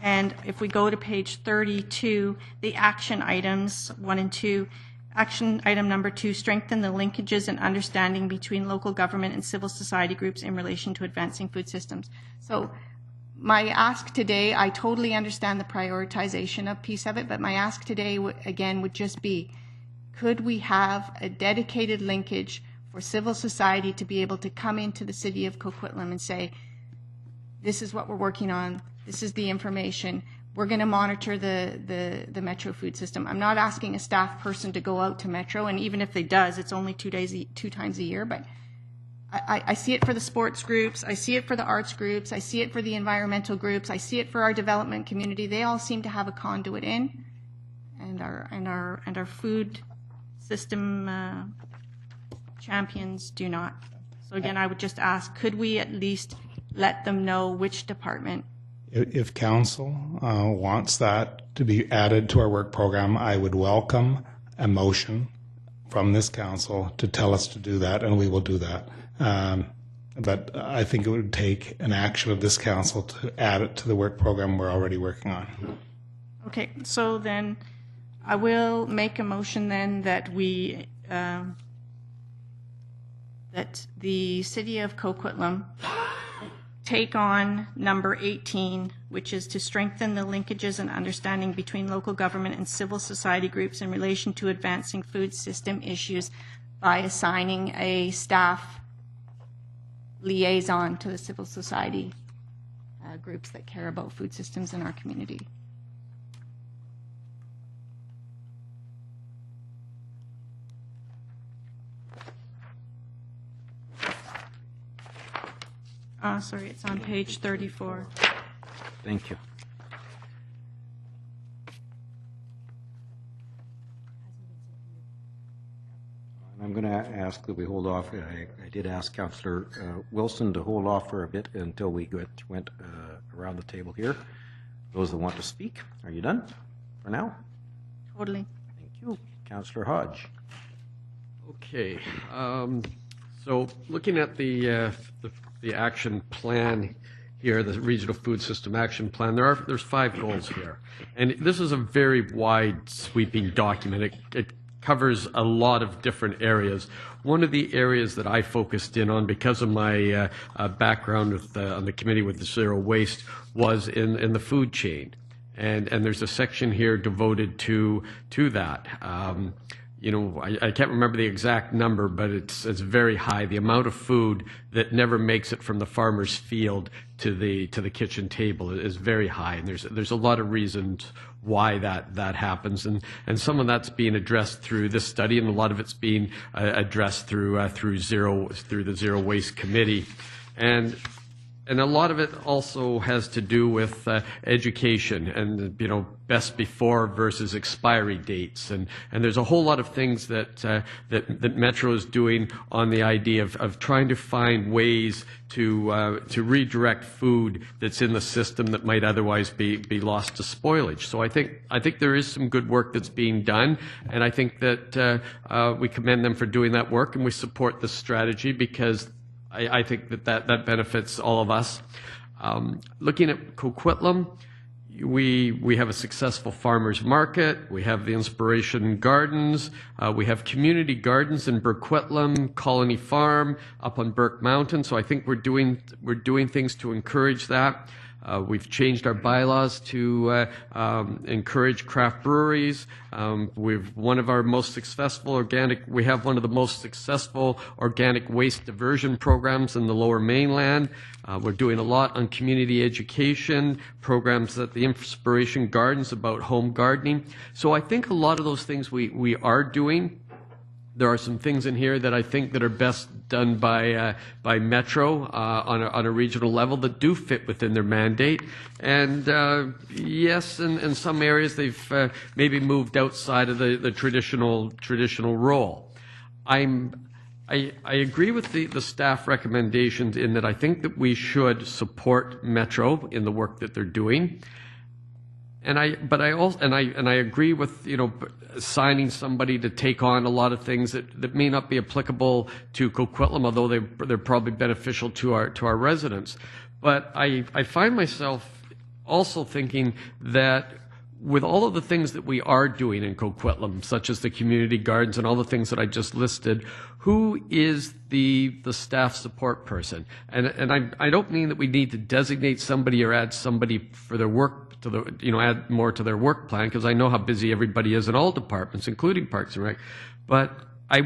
And if we go to page 32, the action items 1 and 2, Action item number 2, strengthen the linkages and understanding between local government and civil society groups in relation to advancing food systems. So my ask today, I totally understand the prioritization of piece of it, but my ask today, again, would just be, could we have a dedicated linkage for civil society to be able to come into the city of Coquitlam and say, this is what we're working on, this is the information, we're going to monitor the Metro food system. I'm not asking a staff person to go out to Metro, and even if they does, it's only 2 times a year, but I see it for the sports groups, I see it for the arts groups, I see it for the environmental groups, I see it for our development community. They all seem to have a conduit in, and our food system champions do not. So again, I would just ask, could we at least let them know which department? If council wants that to be added to our work program, I would welcome a motion from this council to tell us to do that, and we will do that. But I think it would take an action of this council to add it to the work program we're already working on. Okay, so then I will make a motion then that we that the city of Coquitlam take on number 18, which is to strengthen the linkages and understanding between local government and civil society groups in relation to advancing food system issues by assigning a staff liaison to the civil society groups that care about food systems in our community. Sorry, it's on page 34. Thank you. I'm going to ask that we hold off. I did ask Councillor Wilson to hold off for a bit until we went around the table here. Those that want to speak, are you done for now? Totally. Thank you. Councillor Hodge. Okay. So looking at the action plan here, the Regional Food System Action Plan, there's 5 goals here. And this is a very wide sweeping document. It covers a lot of different areas. One of the areas that I focused in on because of my background on the committee with the zero waste was in the food chain. And there's a section here devoted to that. You know, I can't remember the exact number, but it's very high. The amount of food that never makes it from the farmer's field to the kitchen table is very high, and there's a lot of reasons why that happens, and some of that's being addressed through this study, and a lot of it's being addressed through the Zero Waste Committee, and a lot of it also has to do with education and, you know, best before versus expiry dates. And there's a whole lot of things that Metro is doing on the idea of trying to find ways to redirect food that's in the system that might otherwise be lost to spoilage. So I think there is some good work that's being done, and I think that we commend them for doing that work, and we support this strategy because I think that benefits all of us. Looking at Coquitlam, we have a successful farmers market. We have the Inspiration Gardens. We have community gardens in Burquitlam, Colony Farm, up on Burke Mountain. So I think we're doing things to encourage that. We've changed our bylaws to encourage craft breweries. We have one of the most successful organic waste diversion programs in the Lower Mainland. We're doing a lot on community education, programs at the Inspiration Gardens about home gardening. So I think a lot of those things we are doing. There are some things in here that I think that are best done by Metro on a regional level that do fit within their mandate. And yes, in some areas they've maybe moved outside of the traditional role. I agree with the staff recommendations in that I think that we should support Metro in the work that they're doing. And I agree with, you know, assigning somebody to take on a lot of things that may not be applicable to Coquitlam, although they're probably beneficial to our residents. But I find myself also thinking that with all of the things that we are doing in Coquitlam, such as the community gardens and all the things that I just listed, who is the staff support person? And I don't mean that we need to designate somebody or add somebody for their work to the, you know, add more to their work plan, because I know how busy everybody is in all departments, including Parks and Rec. But I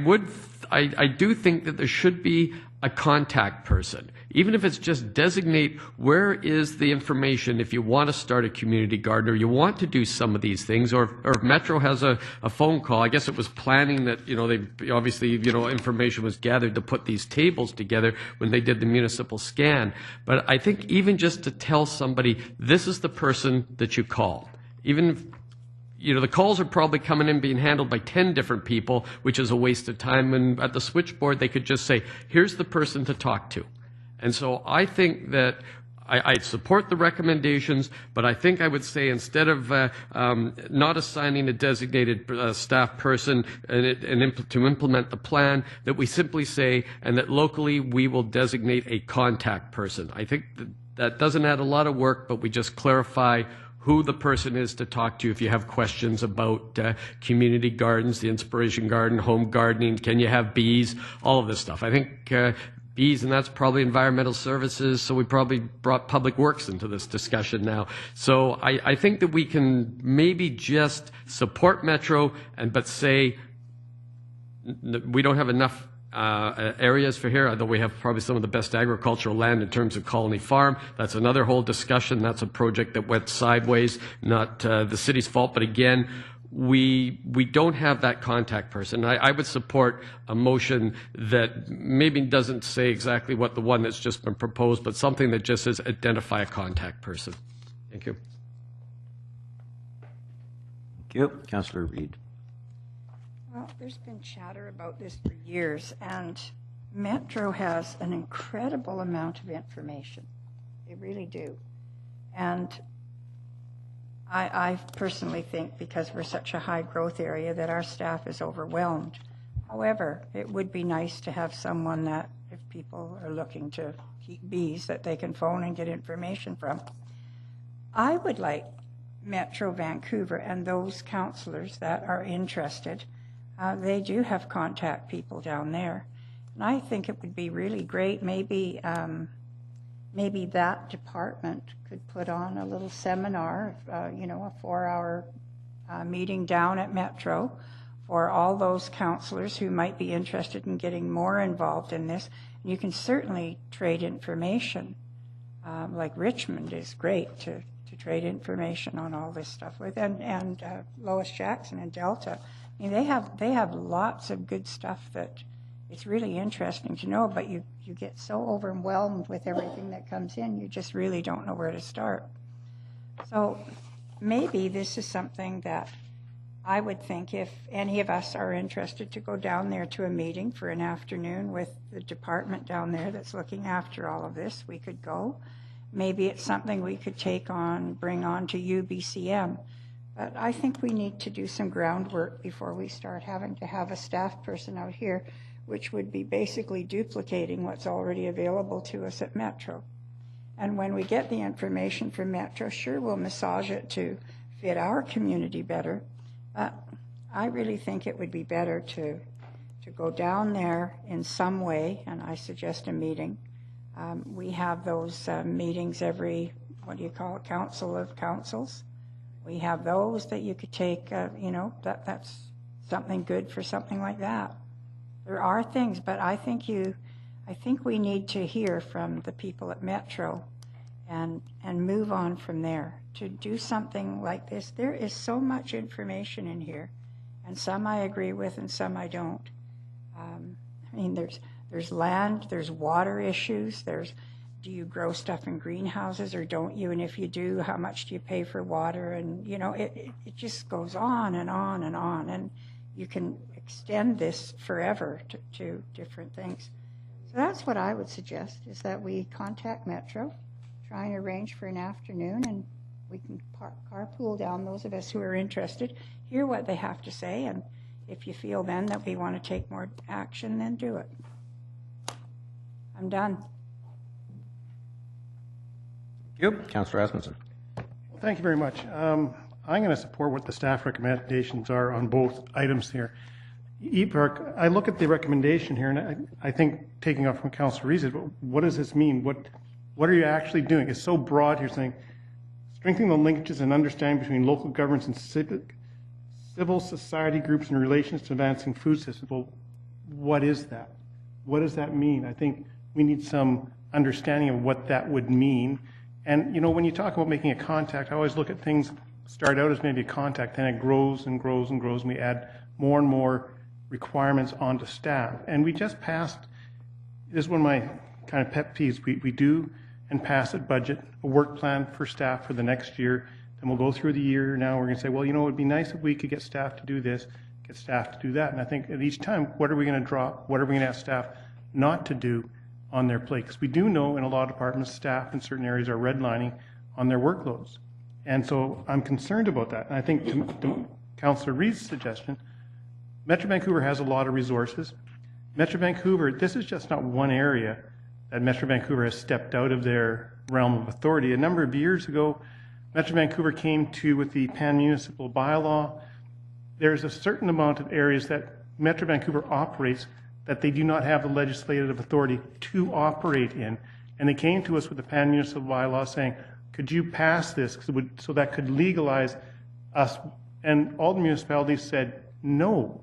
do think that there should be a contact person, even if it's just designate where is the information if you want to start a community garden or you want to do some of these things, or if Metro has a phone call. I guess it was planning that, you know, they obviously, you know, information was gathered to put these tables together when they did the municipal scan. But I think even just to tell somebody, this is the person that you call, even if, you know, the calls are probably coming in being handled by 10 different people, which is a waste of time. And at the switchboard, they could just say, here's the person to talk to. And so I think that I support the recommendations, but I think I would say instead of not assigning a designated staff person to implement the plan, that we simply say, and that locally we will designate a contact person. I think that doesn't add a lot of work, but we just clarify who the person is to talk to if you have questions about community gardens, the Inspiration Garden, home gardening, can you have bees, all of this stuff. I think bees, and that's probably environmental services, so we probably brought public works into this discussion now. So I think that we can maybe just support Metro, but say we don't have enough areas for here, although we have probably some of the best agricultural land in terms of Colony Farm. That's another whole discussion. That's a project that went sideways, not the city's fault. But again, we don't have that contact person. I would support a motion that maybe doesn't say exactly what the one that's just been proposed, but something that just says identify a contact person. Thank you. Thank you. Councillor Reid. Well, there's been chatter about this for years, and Metro has an incredible amount of information. They really do. And I personally think, because we're such a high growth area, that our staff is overwhelmed. However, it would be nice to have someone that, if people are looking to keep bees, that they can phone and get information from. I would like Metro Vancouver and those councillors that are interested, they do have contact people down there. And I think it would be really great, maybe that department could put on a little seminar, you know, a 4-hour meeting down at Metro for all those councillors who might be interested in getting more involved in this. And you can certainly trade information. Like Richmond is great to trade information on all this stuff with, and Lois Jackson and Delta. I mean, they have lots of good stuff that it's really interesting to know, but you get so overwhelmed with everything that comes in, you just really don't know where to start. So maybe this is something that I would think, if any of us are interested, to go down there to a meeting for an afternoon with the department down there that's looking after all of this, we could go. Maybe it's something we could bring on to UBCM. But I think we need to do some groundwork before we start having to have a staff person out here, which would be basically duplicating what's already available to us at Metro. And when we get the information from Metro, sure, we'll massage it to fit our community better. But I really think it would be better to go down there in some way, and I suggest a meeting. We have those meetings every, what do you call it, Council of Councils. We have those that you could take, you know, that's something good for something like that. There are things, but I think we need to hear from the people at Metro and move on from there to do something like this. There is so much information in here, and some I agree with and some I don't. I mean, there's land, there's water issues, do you grow stuff in greenhouses or don't you? And if you do, how much do you pay for water? And, you know, it just goes on and on and on. And you can extend this forever to different things. So that's what I would suggest, is that we contact Metro, try and arrange for an afternoon, and we can carpool down, those of us who are interested, hear what they have to say. And if you feel then that we want to take more action, then do it. I'm done. Thank you. Councillor Asmussen. Thank you very much. I'm going to support what the staff recommendations are on both items here. E-Park, I look at the recommendation here, and I think, taking off from Councillor Rees, what does this mean? What are you actually doing? It's so broad here, saying strengthening the linkages and understanding between local governments and civil society groups in relations to advancing food systems. Well, what is that? What does that mean? I think we need some understanding of what that would mean. And, you know, when you talk about making a contact, I always look at things start out as maybe a contact, then it grows and grows and grows, and we add more and more requirements onto staff. And we just passed, this is one of my kind of pet peeves, we do and pass at budget a work plan for staff for the next year. Then we'll go through the year. Now we're going to say, well, you know, it'd be nice if we could get staff to do this, get staff to do that. And I think at each time, what are we going to drop? What are we going to ask staff not to do on their plate? Because we do know in a lot of departments, staff in certain areas are redlining on their workloads. And so I'm concerned about that. And I think to Councillor Reed's suggestion, Metro Vancouver has a lot of resources. Metro Vancouver, this is just not one area that Metro Vancouver has stepped out of their realm of authority. A number of years ago, Metro Vancouver came to with the pan-municipal bylaw. There's a certain amount of areas that Metro Vancouver operates that they do not have the legislative authority to operate in. And they came to us with the pan-municipal bylaw saying, could you pass this so that could legalize us? And all the municipalities said no.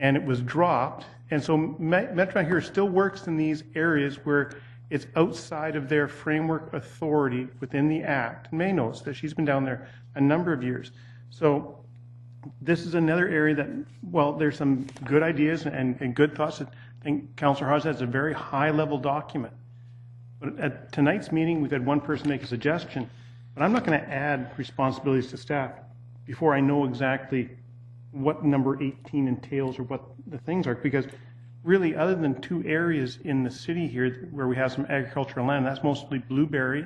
And it was dropped. And so Metro Vancouver still works in these areas where it's outside of their framework authority within the Act. And May knows that she's been down there a number of years. So this is another area that, well, there's some good ideas and good thoughts. I think Councillor Hodge has a very high-level document. But at tonight's meeting, we've had one person make a suggestion, but I'm not going to add responsibilities to staff before I know exactly what number 18 entails or what the things are, because really, other than two areas in the city here where we have some agricultural land, that's mostly blueberry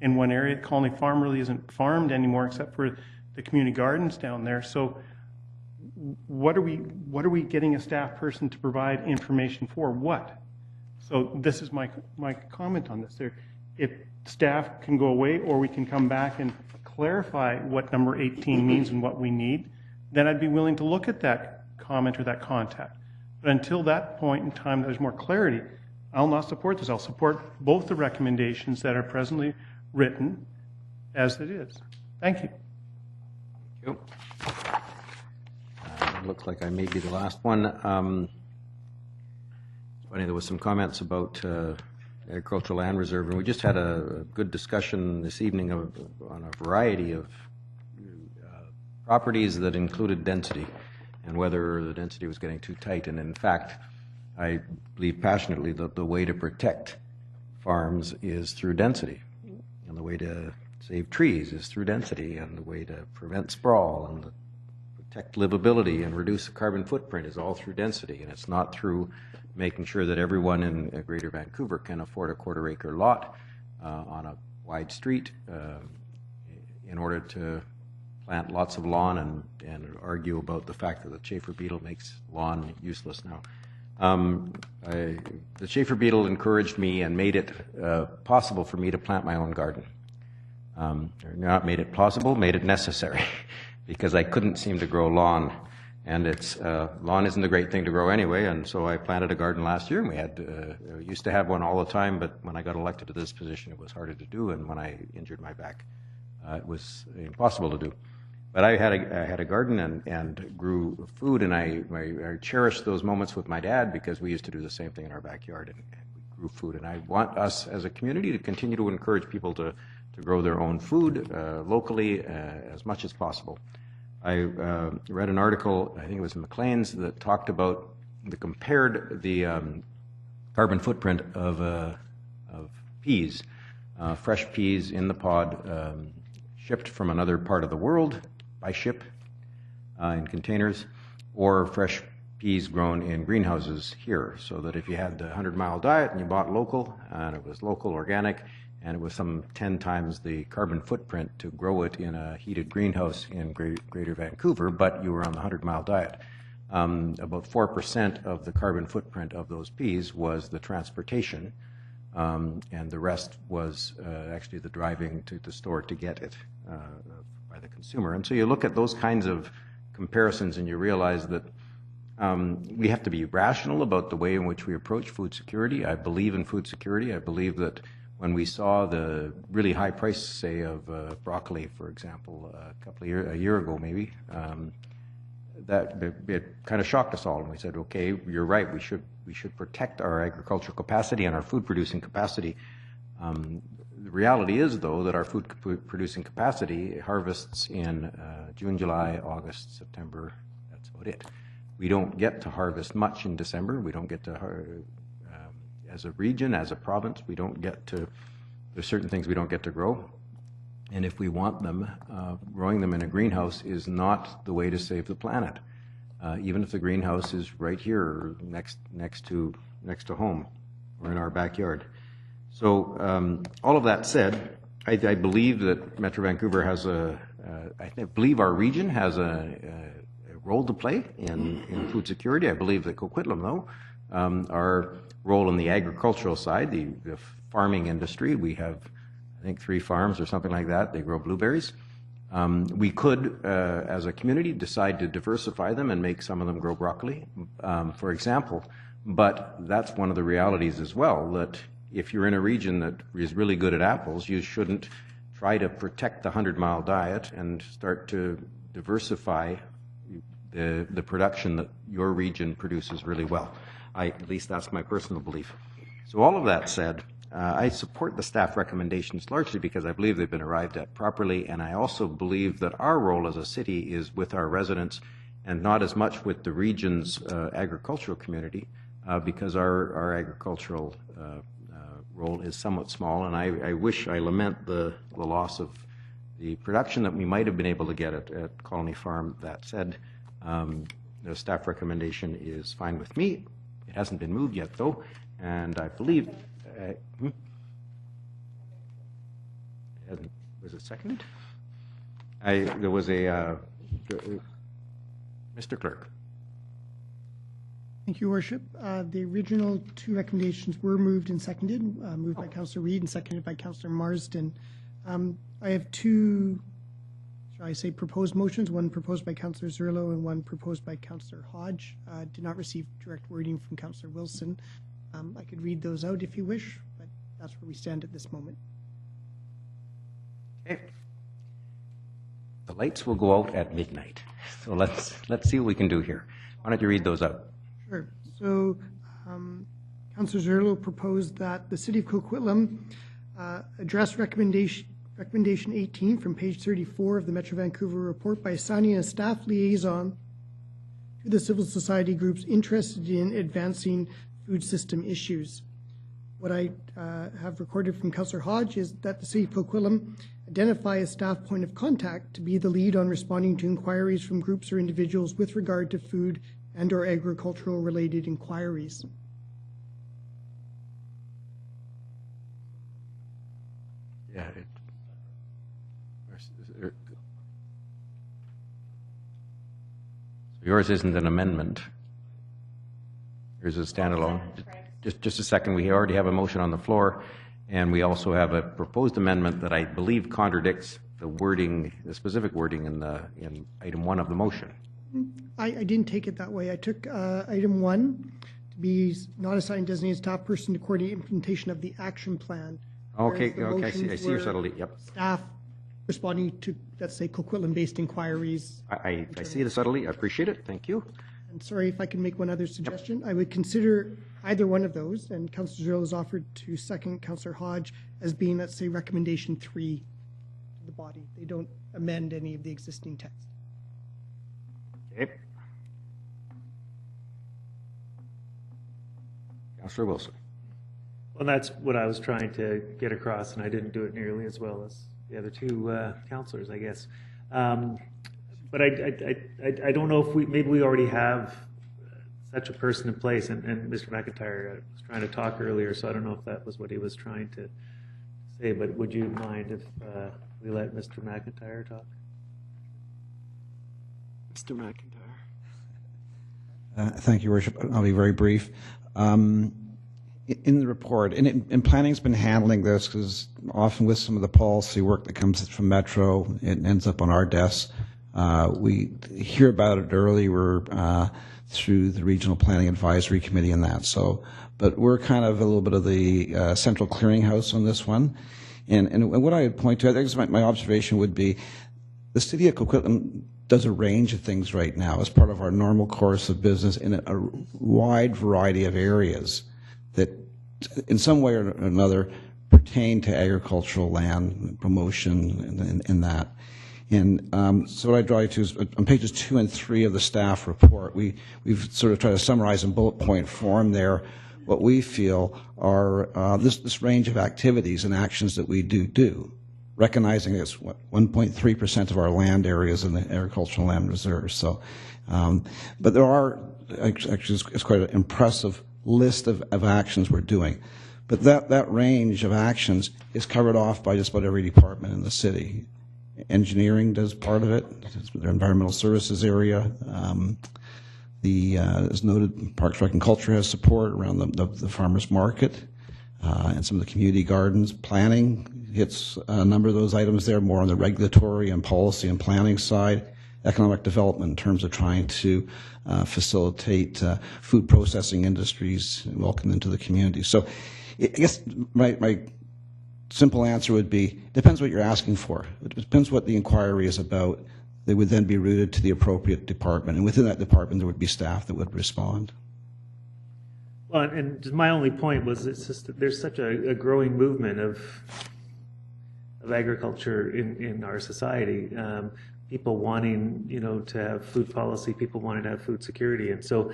in one area. Colony Farm really isn't farmed anymore except for the community gardens down there. So what are we getting a staff person to provide information for? What? So this is my comment on this. If staff can go away or we can come back and clarify what number 18 means and what we need, then I'd be willing to look at that comment or that contact. But until that point in time, there's more clarity, I'll not support this. I'll support both the recommendations that are presently written as it is. Thank you. Thank you. Looks like I may be the last one. It's funny, there was some comments about agricultural land reserve, and we just had a good discussion this evening on a variety of properties that included density and whether the density was getting too tight. And in fact, I believe passionately that the way to protect farms is through density, and the way to save trees is through density, and the way to prevent sprawl and protect livability and reduce the carbon footprint is all through density. And it's not through making sure that everyone in Greater Vancouver can afford a quarter-acre lot on a wide street in order to plant lots of lawn and argue about the fact that the Schaefer beetle makes lawn useless now. The Schaefer beetle encouraged me and made it possible for me to plant my own garden. Or not made it possible, made it necessary, because I couldn't seem to grow lawn. And lawn isn't a great thing to grow anyway, and so I planted a garden last year, and we used to have one all the time, but when I got elected to this position, it was harder to do, and when I injured my back, it was impossible to do. But I had a garden and grew food, and I cherished those moments with my dad because we used to do the same thing in our backyard, and we grew food. And I want us as a community to continue to encourage people to grow their own food locally as much as possible. I read an article, I think it was in Maclean's, that talked about compared the carbon footprint of peas, fresh peas in the pod, shipped from another part of the world by ship in containers, or fresh peas grown in greenhouses here. So that if you had the 100-mile diet and you bought local, and it was local organic, and it was some 10 times the carbon footprint to grow it in a heated greenhouse in Greater Vancouver, but you were on the 100-mile diet. About 4% of the carbon footprint of those peas was the transportation, and the rest was actually the driving to the store to get it by the consumer. And so you look at those kinds of comparisons and you realize that we have to be rational about the way in which we approach food security. I believe in food security. I believe that when we saw the really high price, say, of broccoli, for example, a year ago maybe, that it kind of shocked us all, and we said, okay, you're right, we should protect our agricultural capacity and our food producing capacity. The reality is, though, that our food producing capacity harvests in June, July, August, September. That's about it. We don't get to harvest much in December. We don't get to, as a region, as a province, we don't get to, there's certain things we don't get to grow. And if we want them, growing them in a greenhouse is not the way to save the planet. Even if the greenhouse is right here, next to home, or in our backyard. So all of that said, I believe that Metro Vancouver has I believe our region has a role to play in food security. I believe that Coquitlam, though, our role in the agricultural side, the farming industry, we have, I think, 3 farms or something like that. They grow blueberries. We could, as a community, decide to diversify them and make some of them grow broccoli, for example. But that's one of the realities as well, that if you're in a region that is really good at apples, you shouldn't try to protect the 100-mile diet and start to diversify the production that your region produces really well. At least that's my personal belief. So all of that said, I support the staff recommendations largely because I believe they've been arrived at properly, and I also believe that our role as a city is with our residents and not as much with the region's agricultural community because our agricultural role is somewhat small, and I lament the loss of the production that we might have been able to get at Colony Farm. That said, the staff recommendation is fine with me. It hasn't been moved yet, though, and I believe... was it seconded? There was a... Mr. Clerk. Thank you, Your Worship. The original 2 recommendations were moved and seconded, moved by Councillor Reid and seconded by Councillor Marsden. I have 2, shall I say, proposed motions, one proposed by Councillor Zerlo and one proposed by Councillor Hodge. Did not receive direct wording from Councillor Wilson. I could read those out if you wish, but that's where we stand at this moment. Okay. The lights will go out at midnight. So let's see what we can do here. Why don't you read those out? Sure. So Councillor Zerlo proposed that the City of Coquitlam address recommendation 18 from page 34 of the Metro Vancouver report by assigning a staff liaison to the civil society groups interested in advancing food system issues. What I have recorded from Councillor Hodge is that the City of Coquitlam identify a staff point of contact to be the lead on responding to inquiries from groups or individuals with regard to food and or agricultural related inquiries. Yeah. So yours isn't an amendment. Yours is a standalone. Just a second. We already have a motion on the floor, and we also have a proposed amendment that I believe contradicts the wording, the specific wording in item 1 of the motion. I didn't take it that way. I took item 1 to be not assigned designated staff person to coordinate implementation of the action plan. Okay, I see your subtlety. Yep. Staff responding to, let's say, Coquitlam-based inquiries. I see the subtlety. I appreciate it. Thank you. And sorry if I can make one other suggestion. Yep. I would consider either one of those, and Councillor Zerlo has offered to second Councillor Hodge as being, let's say, recommendation 3 to the body. They don't amend any of the existing text. Okay. Councillor Wilson. Well, that's what I was trying to get across, and I didn't do it nearly as well as the other 2 councillors, I guess. But I don't know if maybe we already have such a person in place, and Mr. McIntyre was trying to talk earlier, so I don't know if that was what he was trying to say, but would you mind if we let Mr. McIntyre talk? Mr. McIntyre. Thank you, Your Worship. I'll be very brief. in the report, and planning's been handling this because often with some of the policy work that comes from Metro, it ends up on our desk. We hear about it earlier through the Regional Planning Advisory Committee and that. So, but we're kind of a little bit of the central clearinghouse on this one. And what I would point to, I think my observation would be, the city of Coquitlam does a range of things right now as part of our normal course of business in a wide variety of areas that in some way or another pertain to agricultural land promotion and that. And so what I draw you to is on pages 2 and 3 of the staff report, we've sort of tried to summarize in bullet point form there what we feel are this range of activities and actions that we do, recognizing it's 1.3% of our land areas in the agricultural land reserves. So, but there are actually it's quite an impressive list of actions we're doing. But that range of actions is covered off by just about every department in the city. Engineering does part of it, their environmental services area. As noted, Parks, Rec, and Culture has support around the farmers market and some of the community gardens. Planning hits a number of those items there, more on the regulatory and policy and planning side. Economic development in terms of trying to facilitate food processing industries and welcome into the community. So I guess my simple answer would be, depends what you're asking for. It depends what the inquiry is about. They would then be routed to the appropriate department, and within that department there would be staff that would respond. Well, and just my only point was it's just that there's such a growing movement of agriculture in our society. People wanting, to have food policy, people wanting to have food security, and so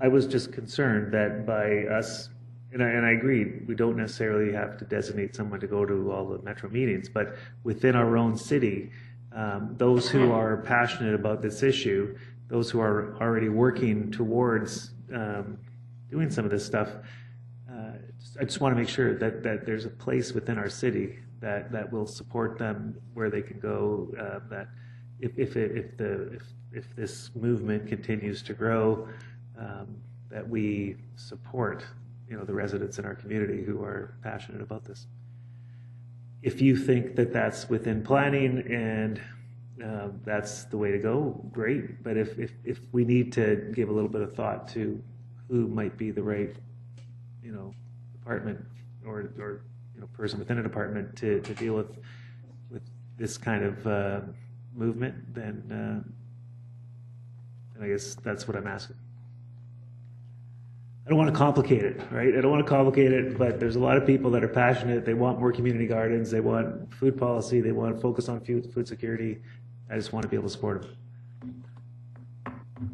I was just concerned that by us, and I agree, we don't necessarily have to designate someone to go to all the Metro meetings, but within our own city, those who are passionate about this issue, those who are already working towards doing some of this stuff, I just want to make sure that there's a place within our city that will support them where they can go. That if this movement continues to grow, that we support the residents in our community who are passionate about this. If you think that that's within planning and that's the way to go, great. But if we need to give a little bit of thought to who might be the right, department or person within a department to deal with this kind of movement, then I guess that's what I'm asking. I don't want to complicate it, right? I don't want to complicate it, but there's a lot of people that are passionate. They want more community gardens. They want food policy. They want to focus on food security. I just want to be able to support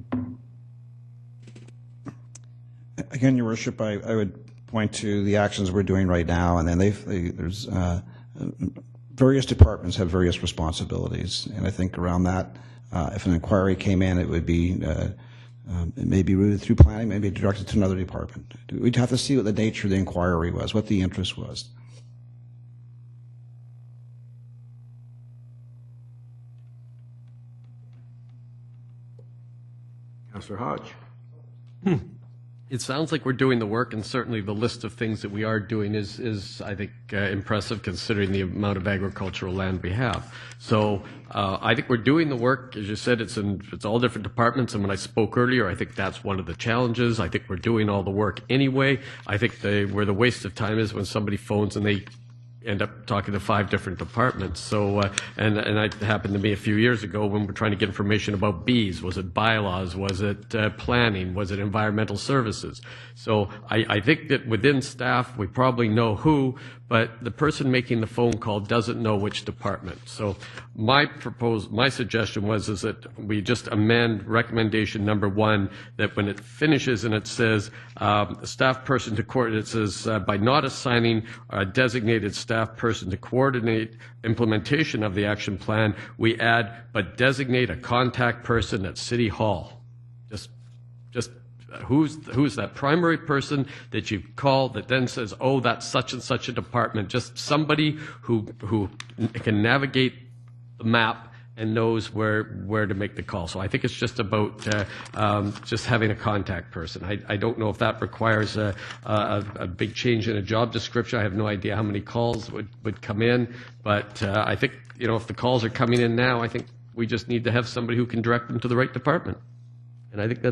them. Again, Your Worship, I would point to the actions we're doing right now, and then there's various departments have various responsibilities, and I think around that, if an inquiry came in, it would be it may be routed through planning, maybe directed to another department. We'd have to see what the nature of the inquiry was, what the interest was. Councillor Hodge. It sounds like we're doing the work, and certainly the list of things that we are doing is I think, impressive considering the amount of agricultural land we have. So I think we're doing the work. As you said, it's all different departments, and when I spoke earlier, I think that's one of the challenges. I think we're doing all the work anyway. I think where the waste of time is when somebody phones and they end up talking to 5 different departments. So, and it happened to me a few years ago when we're trying to get information about bees. Was it bylaws? Was it planning? Was it environmental services? So I think that within staff, we probably know who, but the person making the phone call doesn't know which department. So my suggestion is that we just amend recommendation number 1, that when it finishes and it says staff person to coordinate, it says by not assigning a designated staff person to coordinate implementation of the action plan, we add, but designate a contact person at City Hall. Just who's that primary person that you call that then says, oh, that's such and such a department. Just somebody who can navigate the map and knows where to make the call. So I think it's just about just having a contact person. I don't know if that requires a big change in a job description. I have no idea how many calls would come in, but I think, if the calls are coming in now, I think we just need to have somebody who can direct them to the right department. And I think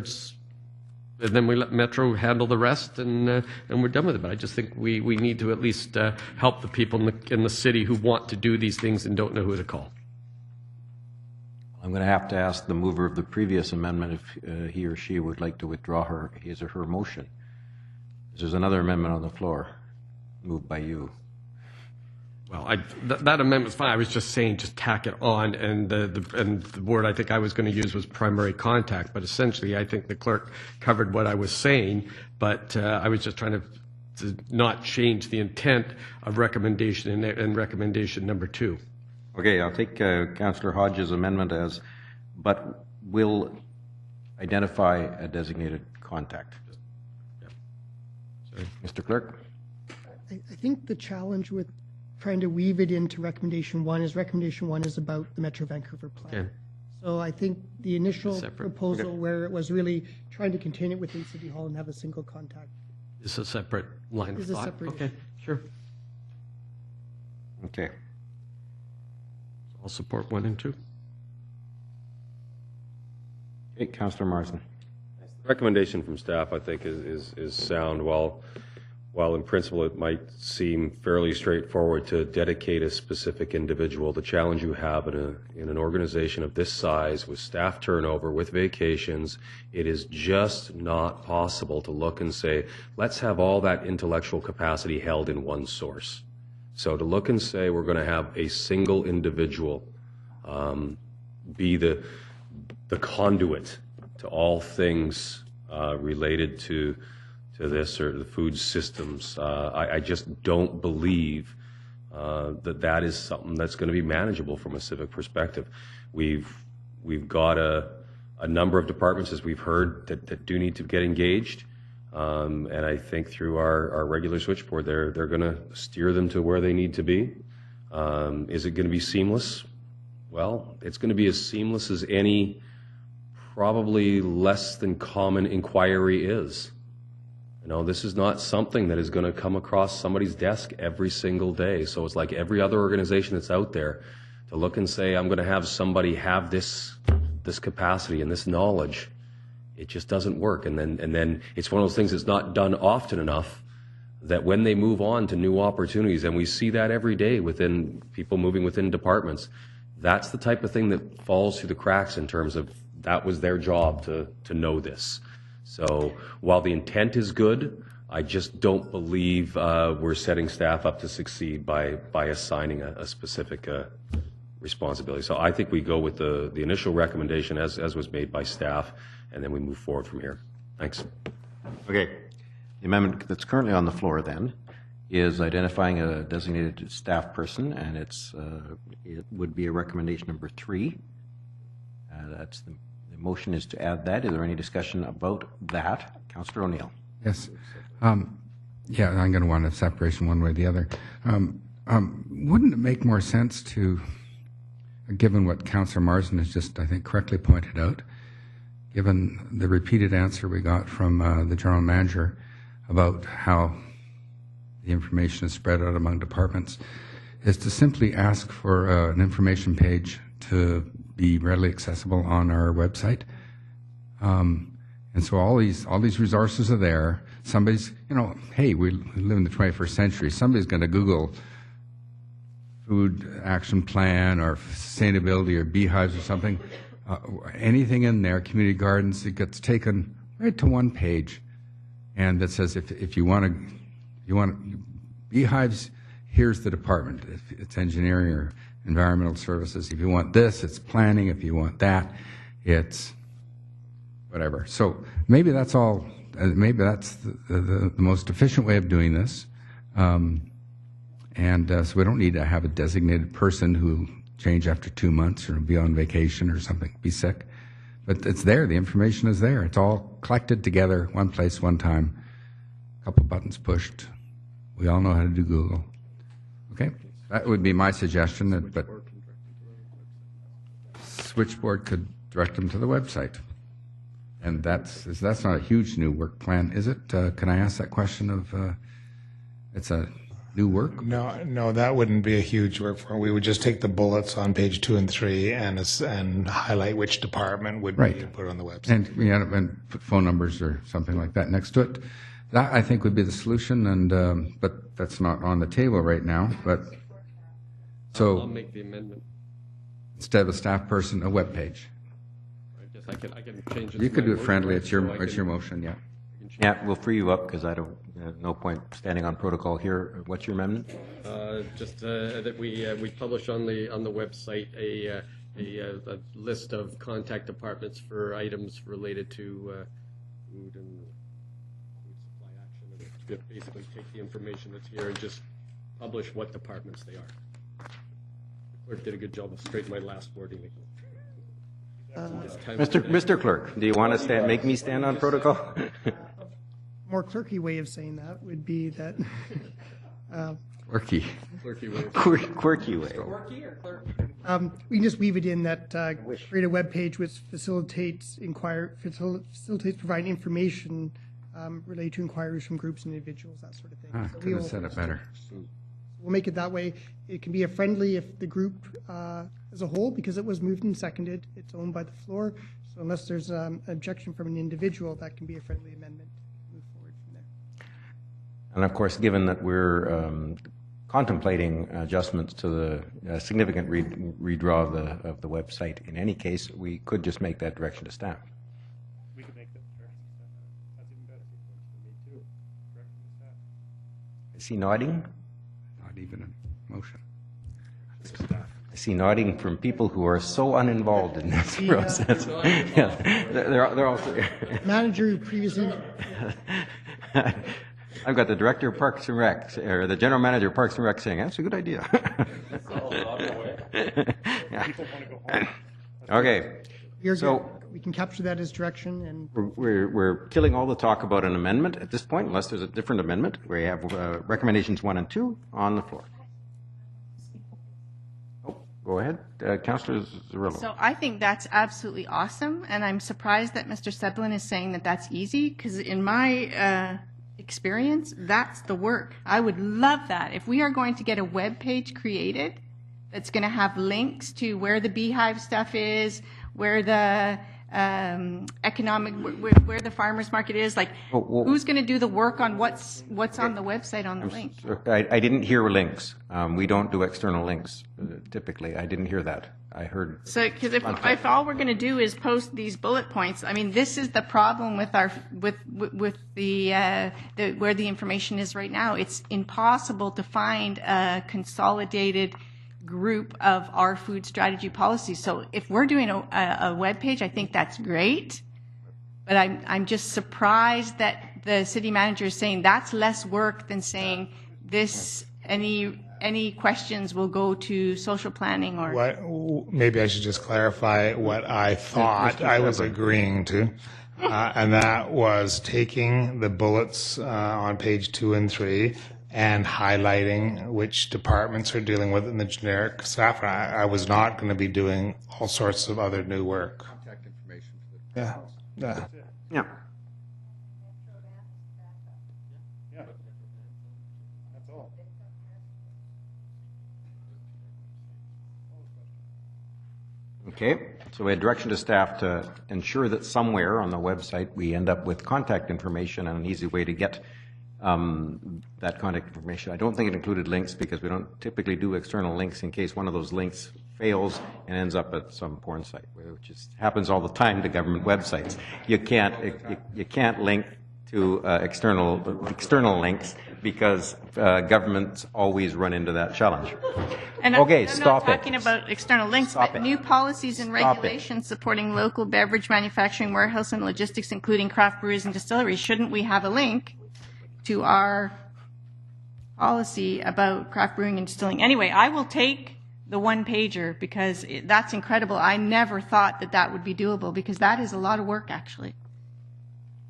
and then we let Metro handle the rest, and we're done with it. But I just think we need to at least help the people in the city who want to do these things and don't know who to call. I'm going to have to ask the mover of the previous amendment if he or she would like to withdraw his or her motion. There's another amendment on the floor, moved by you. Well, that amendment's fine. I was just saying, just tack it on, and the word I think I was going to use was primary contact. But essentially, I think the clerk covered what I was saying. But I was just trying to not change the intent of recommendation and recommendation number 2. Okay, I'll take Councillor Hodges' amendment but will identify a designated contact. Sorry. Mr. Clerk? I think the challenge with trying to weave it into recommendation 1 is about the Metro Vancouver plan. Okay. So I think the initial proposal Okay. where it was really trying to contain it within City Hall and have a single contact. Is a separate line of Is a thought. separate Okay, sure. Okay. I'll support 1 and 2. Okay, Councillor Marsden. The recommendation from staff, I think, is sound. While in principle it might seem fairly straightforward to dedicate a specific individual, the challenge you have in an organization of this size, with staff turnover, with vacations, it is just not possible to look and say, let's have all that intellectual capacity held in one source. So to look and say we're going to have a single individual be the conduit to all things related to this or the food systems, I just don't believe that is something that's going to be manageable from a civic perspective. We've got a number of departments, as we've heard, that do need to get engaged. And I think through our regular switchboard, they're going to steer them to where they need to be. Is it going to be seamless? Well, it's going to be as seamless as any probably less than common inquiry is. This is not something that is going to come across somebody's desk every single day. So it's like every other organization that's out there to look and say, I'm going to have somebody have this capacity and this knowledge. It just doesn't work. And then it's one of those things that's not done often enough that when they move on to new opportunities, and we see that every day within people moving within departments, that's the type of thing that falls through the cracks in terms of that was their job to know this. So while the intent is good, I just don't believe we're setting staff up to succeed by assigning a specific responsibility. So I think we go with the initial recommendation as was made by staff, and then we move forward from here. Thanks. Okay. The amendment that's currently on the floor then is identifying a designated staff person, and it would be a recommendation number 3. That's the motion is to add that. Is there any discussion about that? Councillor O'Neill. Yes. Yeah, I'm going to want a separation one way or the other. Wouldn't it make more sense to, given what Councillor Marsden has just, I think, correctly pointed out, given the repeated answer we got from the general manager about how the information is spread out among departments, is to simply ask for an information page to be readily accessible on our website. And so all these resources are there. Somebody's, hey, we live in the 21st century. Somebody's going to Google food action plan or sustainability or beehives or something. Anything in there, community gardens, it gets taken right to one page, and that says if you want beehives, here's the department. If it's engineering or environmental services. If you want this, it's planning. If you want that, it's whatever. So maybe that's all. Maybe that's the most efficient way of doing this. So we don't need to have a designated person who change after 2 months or be on vacation or something, be sick. But it's there. The information is there. It's all collected together, one place, one time. A couple buttons pushed. We all know how to do Google. Okay? That would be my suggestion. But switchboard could direct them to the website. And that's not a huge new work plan, is it? Can I ask that question of, it's a new work? No, that wouldn't be a huge work for. We would just take the bullets on page 2 and 3 and highlight which department would be and put it on the website. And put phone numbers or something like that next to it. That, I think, would be the solution, and but that's not on the table right now. But so I'll make the amendment. Instead of a staff person, a web page. I can change it. You could do it friendly. It's your motion, yeah. Yeah, we'll free you up because no point standing on protocol here. What's your amendment? Just that we publish on the website a list of contact departments for items related to food and food supply action, and basically take the information that's here and just publish what departments they are. The clerk did a good job of straightening my last wording. Mr. Clerk, do you want to make me stand on protocol? More clerky way of saying that would be that Quirky. Quirky way. Quirky way. Quirky or clerk? we can just weave it in that create a web page which facilitates providing information related to inquiries from groups and individuals, that sort of thing. So Could have said it better. We'll make it that way. It can be a friendly if the group as a whole, because it was moved and seconded, it's owned by the floor. So unless there's an objection from an individual, that can be a friendly amendment. Move forward from there. And of course, given that we're contemplating adjustments to the significant redraw of the website, in any case, we could just make that direction to staff. We could make that direction to staff. That's even better. Me too. Direction to staff. Is he nodding? Not even a motion. I see nodding from people who are so uninvolved in this process. Yeah, they're also. Manager who previously. I've got the director of Parks and Rec, or the general manager of Parks and Rec saying, that's a good idea. Okay. So we can capture that as direction, and we're killing all the talk about an amendment at this point, unless there's a different amendment. We have recommendations 1 and 2 on the floor. Oh, go ahead, Councillor Zerillo. So I think that's absolutely awesome, and I'm surprised that Mr. Seblin is saying that that's easy, because in my experience, that's the work. I would love that. If we are going to get a web page created that's going to have links to where the beehive stuff is, where the where the farmers market is, like who's going to do the work on what's on the website on the link? I didn't hear links. We don't do external links typically. I didn't hear that. I heard. So, because if all we're going to do is post these bullet points, I mean, this is the problem with our with the where the information is right now. It's impossible to find a consolidated group of our food strategy policies. So if we're doing a web page, I think that's great. But I'm just surprised that the city manager is saying that's less work than saying this. Any questions will go to social planning or. Maybe I should just clarify what I thought I was agreeing to. And that was taking the bullets on page 2 and 3 and highlighting which departments are dealing with it in the generic staff. I was not going to be doing all sorts of other new work. Contact information for the Yeah. Yeah. That's all. Okay, so we had direction to staff to ensure that somewhere on the website we end up with contact information and an easy way to get that contact information. I don't think it included links because we don't typically do external links in case one of those links fails and ends up at some porn site, which happens all the time to government websites. You can't link to external links because governments always run into that challenge. And okay, I'm stop not talking about external links, but new policies and regulations supporting local beverage manufacturing, warehouse, and logistics, including craft breweries and distilleries. Shouldn't we have a link to our policy about craft brewing and distilling? Anyway, I will take the one pager because that's incredible. I never thought that would be doable because that is a lot of work, actually.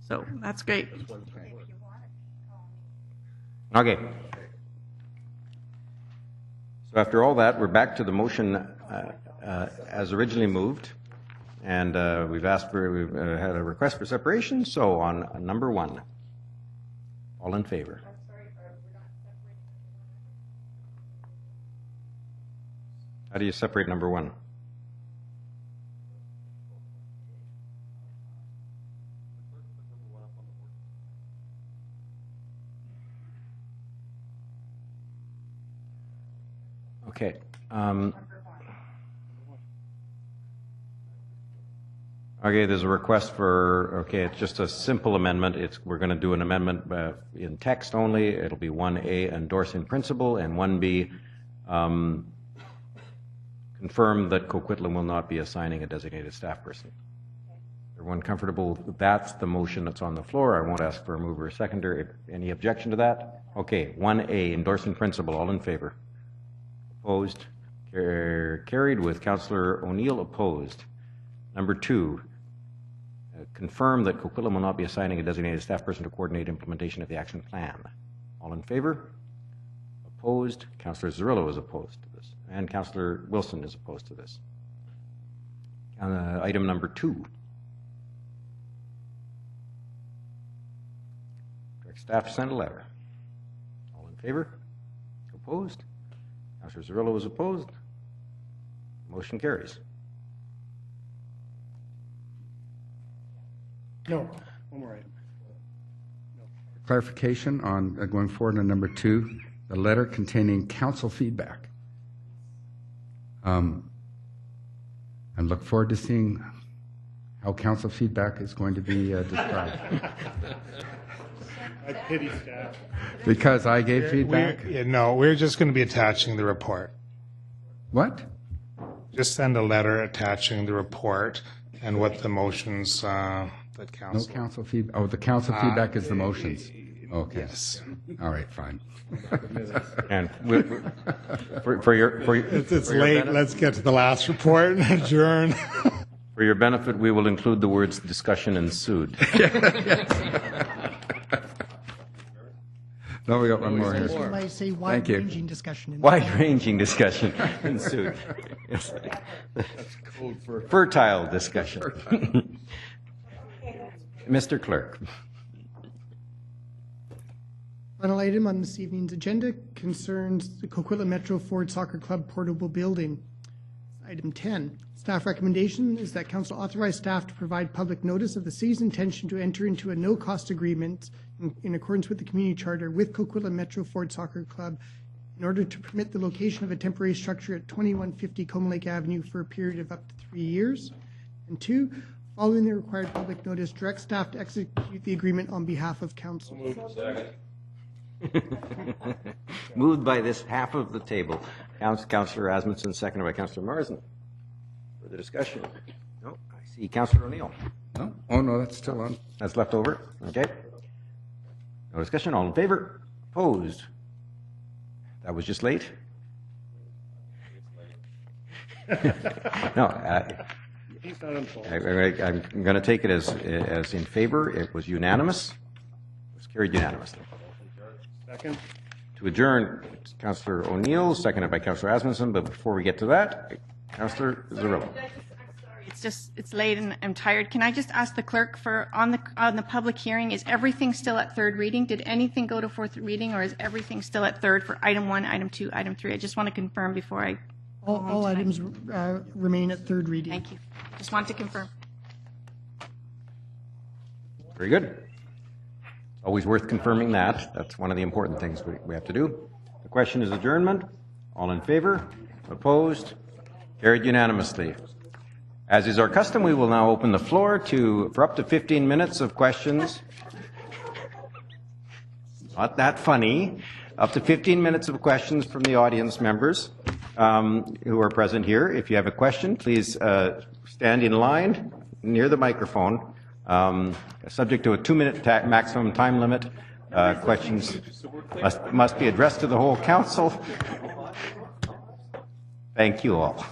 So that's great. Okay. So after all that, we're back to the motion as originally moved. and we've had a request for separation, so on number 1. All in favor? How do you separate number 1? Okay. Okay, there's a request for, okay, it's just a simple amendment. We're going to do an amendment in text only. It'll be 1A, endorse in principle, and 1B, confirm that Coquitlam will not be assigning a designated staff person. Everyone comfortable? That's the motion that's on the floor. I won't ask for a mover or seconder. Any objection to that? Okay, 1A, endorse in principle. All in favor? Opposed? Carried with Councillor O'Neill opposed. Number 2, confirm that Coquitlam will not be assigning a designated staff person to coordinate implementation of the action plan. All in favor? Opposed? Councillor Zerillo is opposed to this, and Councillor Wilson is opposed to this. Item number 2. Direct staff to send a letter. All in favor? Opposed? Councillor Zerillo is opposed. Motion carries. No, one more item. Clarification on going forward on number 2, the letter containing council feedback. And look forward to seeing how council feedback is going to be described. I pity staff. Because I gave feedback? No, we're just going to be attaching the report. What? Just send a letter attaching the report and what the motions that council. No council feedback. Oh, the council feedback is the motions. Okay. Yes. All right, fine. And for your It's late. Let's get to the last report and adjourn. For your benefit, we will include the words discussion ensued. No, we got one more You here. might say Thank you. wide-ranging discussion. Wide-ranging discussion ensued. Yes. That's code for fertile discussion. Mr. Clerk. Final item on this evening's agenda concerns the Coquitlam Metro Ford Soccer Club portable building. Item 10. Staff recommendation is that council authorize staff to provide public notice of the city's intention to enter into a no-cost agreement in accordance with the community charter with Coquitlam Metro Ford Soccer Club in order to permit the location of a temporary structure at 2150 Combe Lake Avenue for a period of up to 3 years. And 2, following the required public notice, direct staff to execute the agreement on behalf of council. Moved by this half of the table. Councillor Asmundson, seconded by Councillor Marsden. Further discussion? No. I see Councillor O'Neill. No? Oh, no, that's still on. That's left over. Okay. No discussion. All in favor? Opposed? That was just late? No. He's not involved. I'm going to take it as in favor. It was unanimous. It was carried unanimously. Second. To adjourn, it's Councillor O'Neill, seconded by Councillor Asmundson. But before we get to that, Councillor Zerillo. It's late and I'm tired. Can I just ask the clerk for on the public hearing, is everything still at third reading? Did anything go to fourth reading, or is everything still at third for item 1, item 2, item 3? I just want to confirm before I go home All tonight. items remain at third reading. Thank you. Just want to confirm. Very good. Always worth confirming that. That's one of the important things we have to do. The question is adjournment. All in favor? Opposed? Carried unanimously. As is our custom, we will now open the floor for up to 15 minutes of questions. Not that funny. Up to 15 minutes of questions from the audience members who are present here. If you have a question, please stand in line near the microphone. Subject to a 2-minute maximum time limit. Questions must be addressed to the whole council. Thank you all.